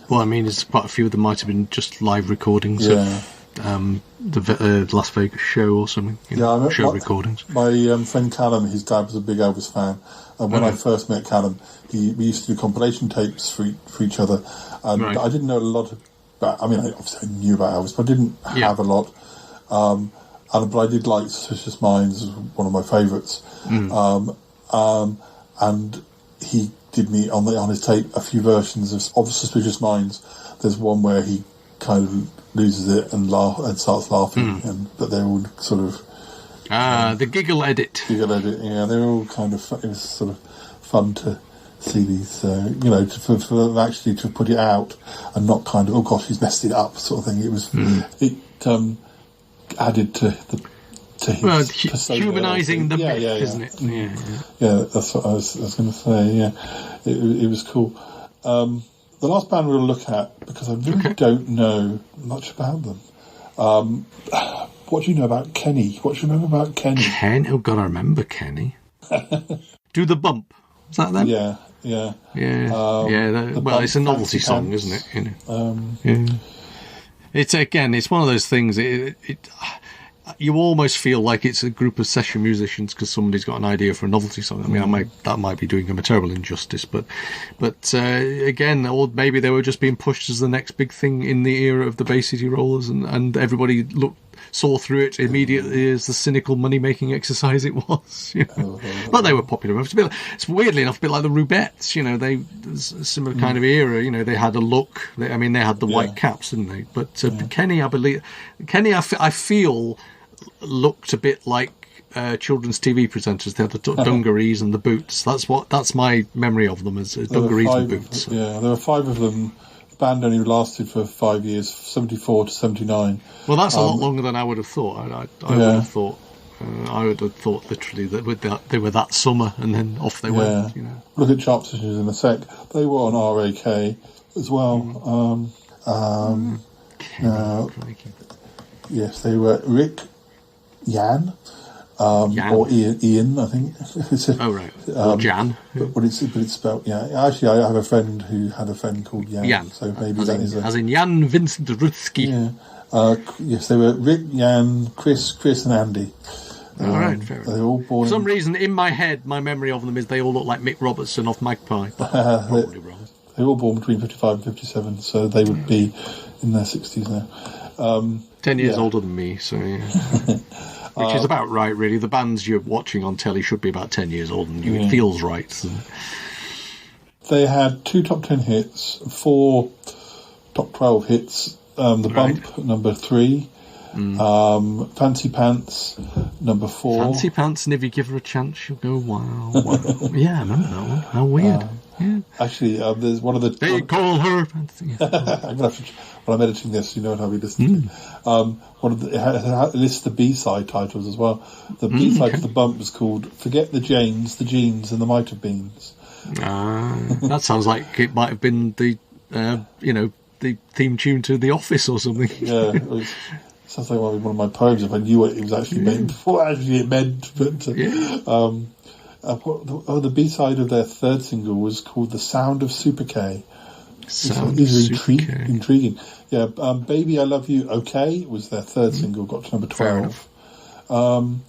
Well, I mean, there's quite a few of them might have been just live recordings of the Las Vegas show or something. Recordings. My friend Callum, his dad was a big Elvis fan, and when I first met Callum, we used to do compilation tapes for each other, and I didn't know a lot about... I mean, obviously I knew about Elvis, but I didn't have a lot. But I did like Suspicious Minds, as one of my favourites. And he did me on his tape a few versions of Suspicious Minds. There's one where he kind of loses it and starts laughing, but they're all sort of... the giggle edit. They're all kind of... It was sort of fun to see these, for them actually to put it out and not kind of, oh gosh, he's messed it up sort of thing. It was... added to his persona, humanising the myth, isn't it? Yeah, that's what I was going to say. Yeah, it was cool. The last band we'll look at, because I really don't know much about them. What do you know about Kenny? What do you remember about Kenny? Oh God, I remember Kenny. Do the Bump. Is that them? Yeah. Well, it's a novelty song, isn't it? It's one of those things. you almost feel like it's a group of session musicians because somebody's got an idea for a novelty song. I mean, that might be doing them a terrible injustice, but again, or maybe they were just being pushed as the next big thing in the era of the Bay City Rollers, and everybody saw through it immediately as the cynical money-making exercise it was. But they were popular. It's weirdly enough a bit like the Rubettes. There's a similar kind of era. They had a look. They had the white caps, didn't they? But Kenny, I feel, looked a bit like children's TV presenters. They had the dungarees and the boots. That's my memory of them as dungarees and boots. There were 5 of them. Band only lasted for 5 years, 74 to 79. Well, that's a lot longer than I would have thought. I would have thought literally that they were that summer and then off they went. Look at chart positions in a sec. They were on RAK as well. Yes, they were Rick, Jan. Or Ian, I think. Oh right, or Jan. But it's spelled. Actually, I have a friend who had a friend called Jan. So maybe as in Jan Vincent Rutsky. Yes, they were Rick, Jan, Chris, and Andy. All right, fair enough. They were all born. For some reason, in my head, my memory of them is they all look like Mick Robertson off Magpie. Probably wrong. They were all born between 55 and 57, so they would be in their 60s now. 10 years older than me, so yeah. Which is about right, really. The bands you're watching on telly should be about 10 years older than you. It feels right. So. They had 2 top 10 hits, 4 top 12 hits. The Bump, number 3. Fancy Pants, number 4. Fancy Pants, and if you give her a chance, she'll go, wow. Yeah, I remember that one. How weird. Actually, there's one of the... They call her Fancy. When I'm editing this, you know what I'll be listening to. It lists the B-side titles as well. The B-side to the Bump was called Forget the Janes, the Jeans, and the Mitre Beans. That sounds like it might have been the theme tune to The Office or something. Yeah, it sounds like one of my poems if I knew what it was actually meant before actually it meant. But the B-side of their 3rd single was called The Sound of Super K. These are intriguing. Yeah, Baby I Love You Okay was their 3rd single, got to number 12. And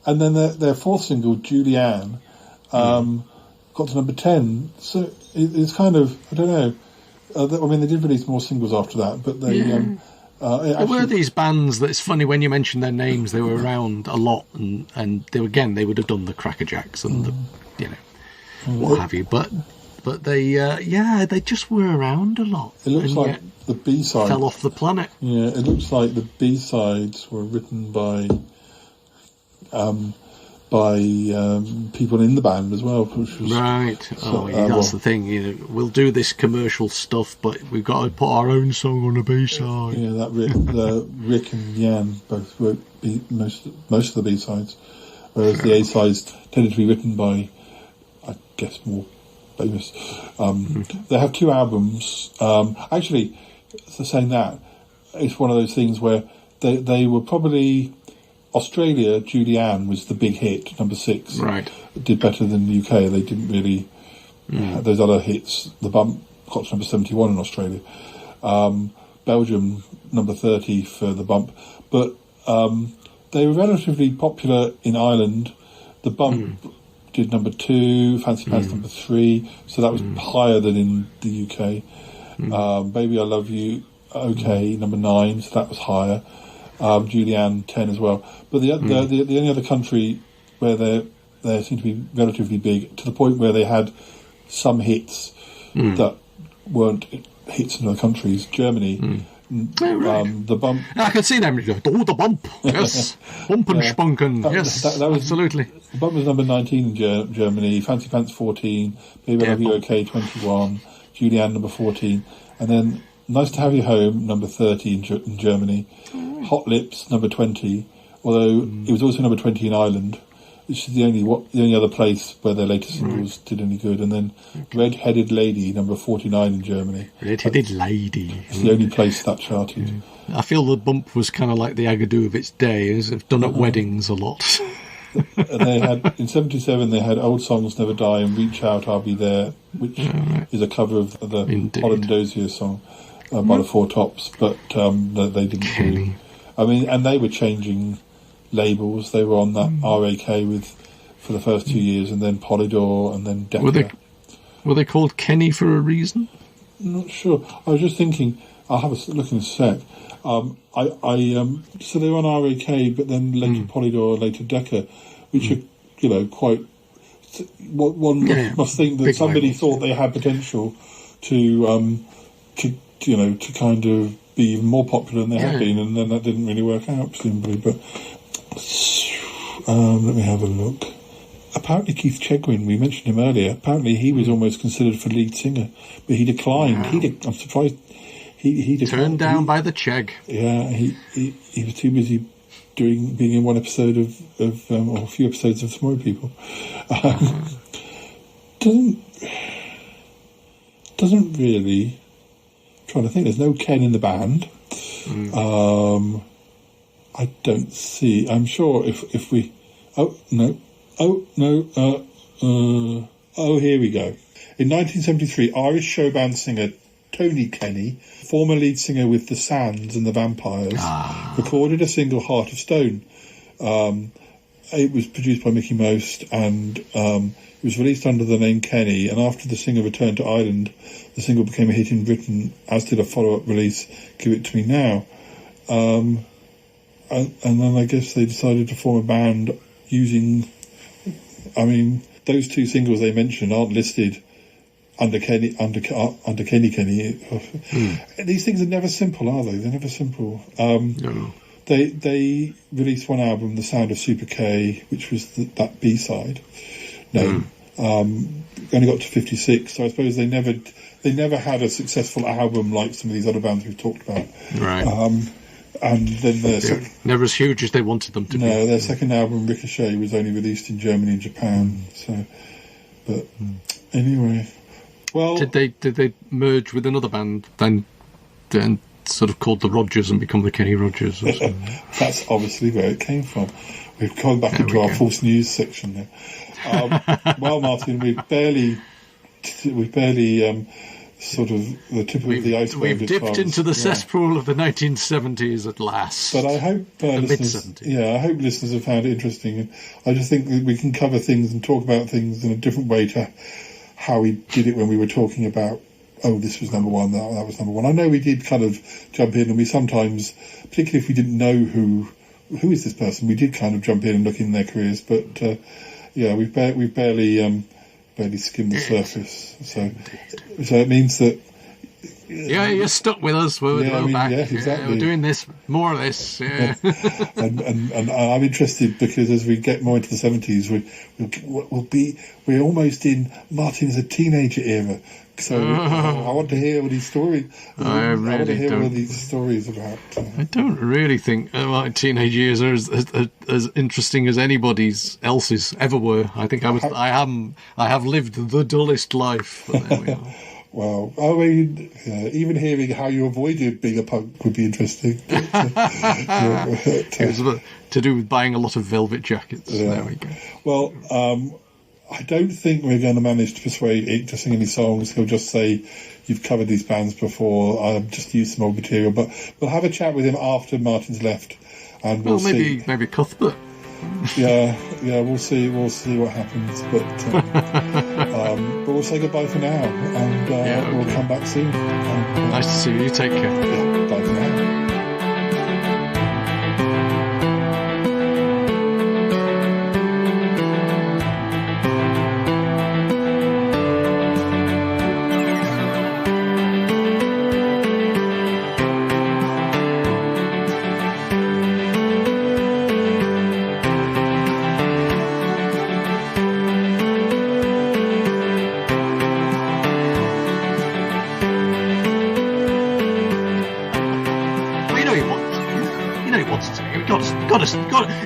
then their 4th single, Julianne, got to number 10. So it's kind of, I don't know. They did release more singles after that, but they... there were these bands that it's funny when you mention their names, they were around a lot, and they would have done the Cracker Jacks and what have you, but they just were around a lot. It looks like the B-side fell off the planet. Yeah, it looks like the B-sides were written by people in the band as well, which was right. That's the thing. We'll do this commercial stuff, but we've got to put our own song on the B-side. Yeah, that Rick and Jan both wrote most of the B-sides, whereas the A-sides tended to be written by, I guess, more famous. They have 2 albums. Actually, saying that, it's one of those things where they were probably... Australia, Julianne was the big hit, number 6. Right. It did better than the UK. They didn't really have those other hits. The Bump got to number 71 in Australia. Belgium, number 30 for The Bump. But they were relatively popular in Ireland. The Bump did number 2, Fancy Pants number 3, so that was higher than in the UK. Baby I Love You, okay, number 9, so that was higher. Julianne 10 as well, but the only other country where they seem to be relatively big to the point where they had some hits that weren't hits in other countries. Germany, the Bump. I can see them. The Bump, yes, Bump and Spunken, yes, that was, absolutely. The Bump was number 19 in Germany. Fancy Pants 14. Baby I Love You Okay 21. Julianne number 14, and then Nice to Have You Home number 30 in Germany. Hot Lips, number 20, although it was also number 20 in Ireland, which is the only other place where their latest singles did any good. And then Red-Headed Lady, number 49 in Germany. Red-Headed Lady. It's the only place that charted. I feel the Bump was kind of like the Agadoo of its day. It's done at weddings a lot. And they had, in 77, they had Old Songs Never Die and Reach Out, I'll Be There, which is a cover of the Holland Dozier song by the Four Tops, but they didn't do... I mean, and they were changing labels. They were on that RAK for the first 2 years, and then Polydor, and then Decca. Were they called Kenny for a reason? I'm not sure. I was just thinking. I'll have a look in a sec. So they were on RAK, but then later Polydor, later Decca, which are quite. One must think that somebody thought they had potential to kind of be even more popular than they have been, and then that didn't really work out, presumably. But let me have a look. Apparently Keith Chegwin, we mentioned him earlier, apparently he was almost considered for lead singer, but he declined. Wow. I'm surprised he declined. Turned down by the Cheg. Yeah, he was too busy being in one episode of or a few episodes of Tomorrow People. Doesn't really. I'm trying to think. There's no Ken in the band. I don't see. I'm sure if we. Oh no. Here we go. In 1973, Irish show band singer Tony Kenny, former lead singer with the Sands and the Vampires, recorded a single, Heart of Stone. It was produced by Mickey Most, and it was released under the name Kenny, and after the singer returned to Ireland, the single became a hit in Britain, as did a follow-up release, Give It To Me Now. And then I guess they decided to form a band using... I mean, those two singles they mentioned aren't listed under Kenny. These things are never simple, are they? They're never simple. No. They released one album, The Sound of Super K, which was that B-side. Only got to 56, so I suppose they never had a successful album like some of these other bands we've talked about. Right. And then never as huge as they wanted them to be. No, their second album, Ricochet, was only released in Germany and Japan. So, but anyway, well, did they merge with another band then sort of called the Rodgers and become the Kenny Rodgers? Or something? That's obviously where it came from. We've gone back into our false news section now. Well, Martin, we've barely sort of the tip of the iceberg. We've dipped into the cesspool of the 1970s at last. But I hope I hope listeners have found it interesting. And I just think that we can cover things and talk about things in a different way to how we did it when we were talking about, this was number one, that was number one. I know we did kind of jump in, and we sometimes, particularly if we didn't know who is this person, we did kind of jump in and look in their careers. But we've barely skimmed the surface. So it means that. Yeah, you're stuck with us. We're back. Yeah, exactly. We're doing this, more of this. Yeah. and I'm interested because as we get more into the 70s, we're almost in Martin as a teenager era. So I want to hear all these stories. I want to hear all these stories about. I don't really think my teenage years are as interesting as anybody's else's ever were. I think I have lived the dullest life. But there we are. Well, I mean, even hearing how you avoided being a punk would be interesting. It was to do with buying a lot of velvet jackets. Yeah. There we go. Well, I don't think we're going to manage to persuade Ike to sing any songs. He'll just say, you've covered these bands before, I've just used some old material. But we'll have a chat with him after Martin's left. And we'll see. Maybe Cuthbert. Yeah, we'll see what happens. But we'll say goodbye for now, and we'll come back soon. Nice to see you. You take care. Yeah, bye for now.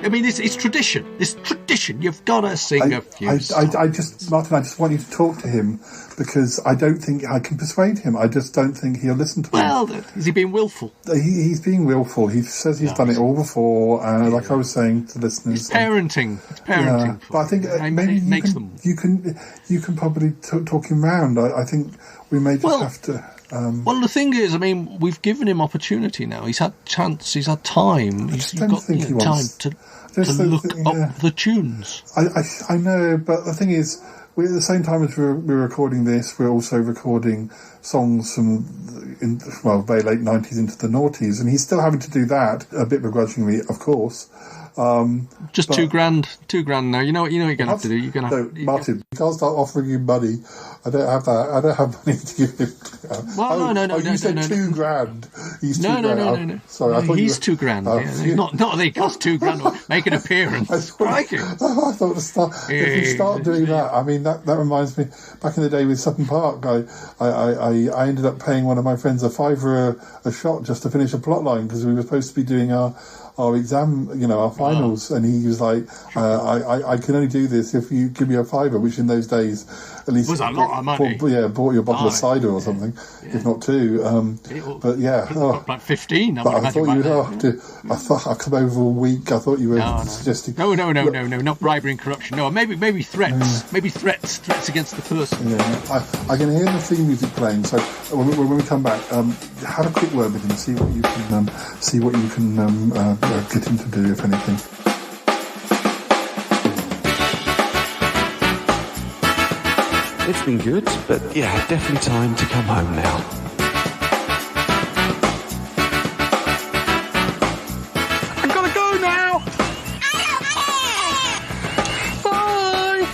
I mean, it's tradition. It's tradition. You've got to sing a few songs. Martin, I just want you to talk to him because I don't think I can persuade him. I just don't think he'll listen to me. Well, is he being willful? He's being willful. He says he's done it all before. Like I was saying to listeners, it's parenting. It's parenting. Yeah, but I think maybe you can probably talk him round. I think we may just have to. Well, the thing is, I mean, we've given him opportunity now. He's had chance. He's had time. He's got time to look up the tunes. I know, but the thing is, at the same time as we're recording this, we're also recording songs from very late 90s into the noughties, and he's still having to do that a bit begrudgingly, of course. Just $2,000 now. You know what you're going to have to do. You're going to Martin, you can't start offering him money. I don't have that. I don't have money to give him. No. You said $2,000. He's No. Sorry, I thought he's $2,000. Not that he costs $2,000. Make an appearance. I thought if you start doing that, I mean that reminds me. Back in the day with Sutton Park, I ended up paying one of my friends $5 a shot just to finish a plot line because we were supposed to be doing our exam, our finals, and he was like, I can only do this if you give me a $5, which in those days at least was a lot of money. Bought you a bottle of cider or something, if not two. But yeah, like 15. But I thought you'd have to. I thought I'd come over a week. I thought you were suggesting. No, not bribery and corruption. No, maybe threats. Maybe threats against the person. Yeah, I can hear the theme music playing. So when we come back, have a quick word with him. See what you can get him to do, if anything. It's been good, but yeah, definitely time to come home now. I've got to go now! Bye!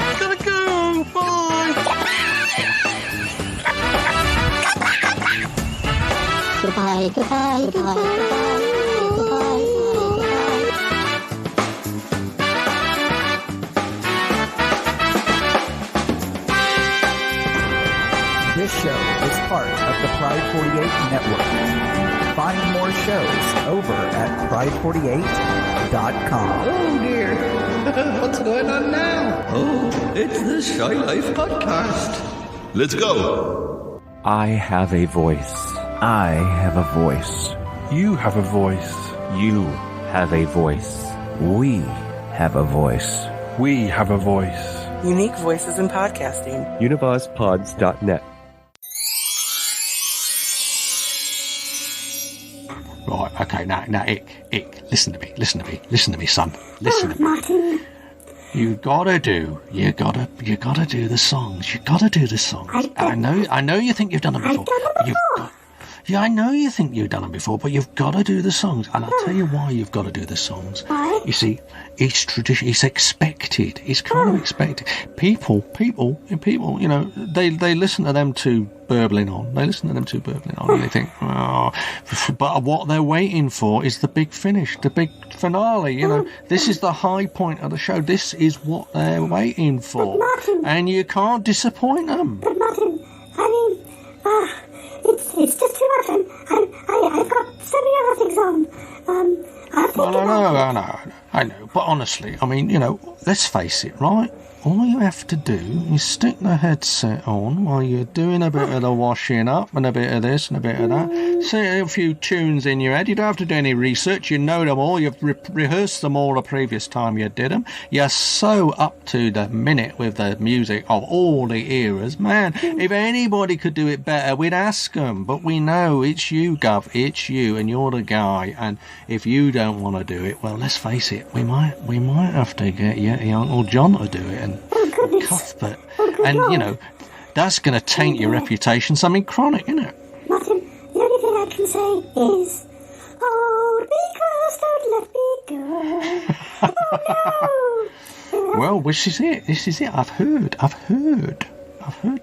I've got to go! Bye! Goodbye. This show is part of the Pride 48 network. Find more shows over at pride48.com. Oh dear, what's going on now? Oh, it's the Shy Life podcast. Let's go. I have a voice. I have a voice. You have a voice. You have a voice. We have a voice. We have a voice. Unique voices in podcasting. UnivazPods.net. Right, okay, now, Ick, listen to me, son. Listen to me. Martin. You gotta do the songs. You gotta do the songs. I know you think you've done them before. I know you think you've done them before, but you've got to do the songs. And I'll tell you why you've got to do the songs. Why? You see, it's tradition. It's expected. It's kind of expected. People, they listen to them two burbling on. And they think, oh. But what they're waiting for is the big finish, the big finale. This is the high point of the show. This is what they're waiting for. And you can't disappoint them. But Martin, it's just too much. I've got so many other things on. I know. But honestly, I mean, let's face it, right? All you have to do is stick the headset on while you're doing a bit of the washing up and a bit of this and a bit of that. Say a few tunes in your head. You don't have to do any research. You know them all. You've rehearsed them all the previous time you did them. You're so up to the minute with the music of all the eras. Man, if anybody could do it better, we'd ask them. But we know it's you, Gov. It's you, and you're the guy. And if you don't want to do it, well, let's face it. We might have to get your Uncle John to do it. And Cuthbert. And, that's going to taint your reputation. Something chronic, isn't it? Martin, the only thing I can say is, hold me close, don't let me go. Well, this is it. I've heard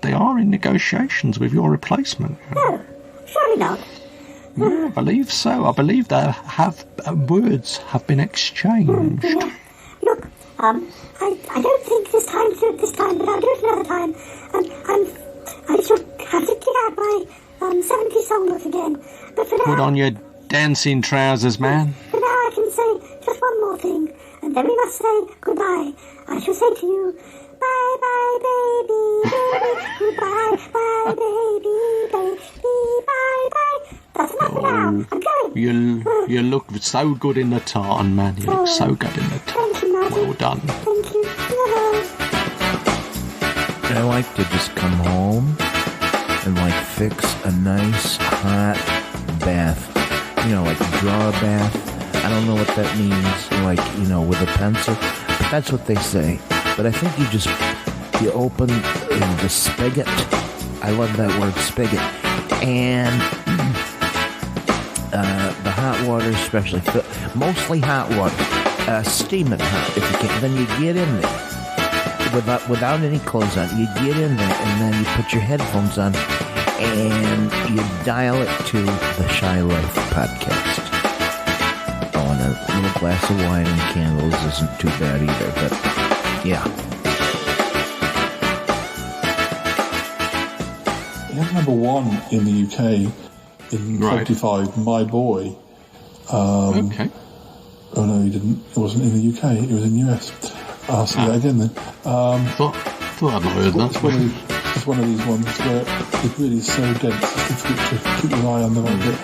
they are in negotiations with your replacement. No, surely not. Yeah, I believe so. I believe words have been exchanged. Look, I don't think this time to do it this time, but I'll do it another time. I shall have to get out my 70s songbook again. But for now, put on your dancing trousers, man. For now, I can say just one more thing, and then we must say goodbye. I shall say to you, bye bye baby, goodbye, bye baby, bye bye. That's enough for now. I'm going. You look so good in the tartan, man. You look so good in the tartan. Thank you, Martin. Well done. Thank you. I like to just come home and like fix a nice hot bath. You know, like draw a bath. I don't know what that means, like, you know, with a pencil. But that's what they say. But I think you open the spigot. I love that word, spigot. And the hot water, especially, mostly hot water, steaming hot if you can. Then you get in there without any clothes on. You get in there and then you put your headphones on and you dial it to the Shy Life podcast. Oh, and a little glass of wine and candles isn't too bad either, but yeah. It was number one in the UK in 75, My Boy. Okay. Oh no, he didn't. It wasn't in the UK. It was in the US. I'll say that again then. Thought I'd not heard that. It's one of these ones where it really is so dense. It's difficult to keep your eye on the right bit.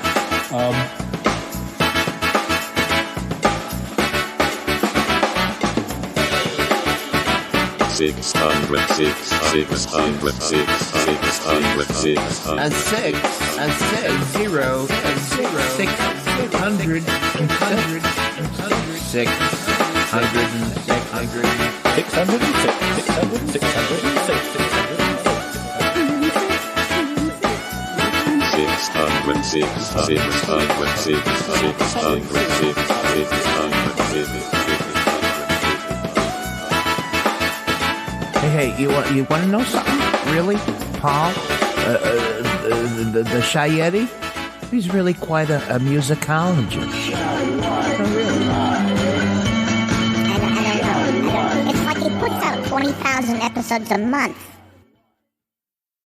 Hey, you want to know something? Really, Paul? The Shy Yeti? He's really quite a musicologist. It's like he puts out 20,000 episodes a month.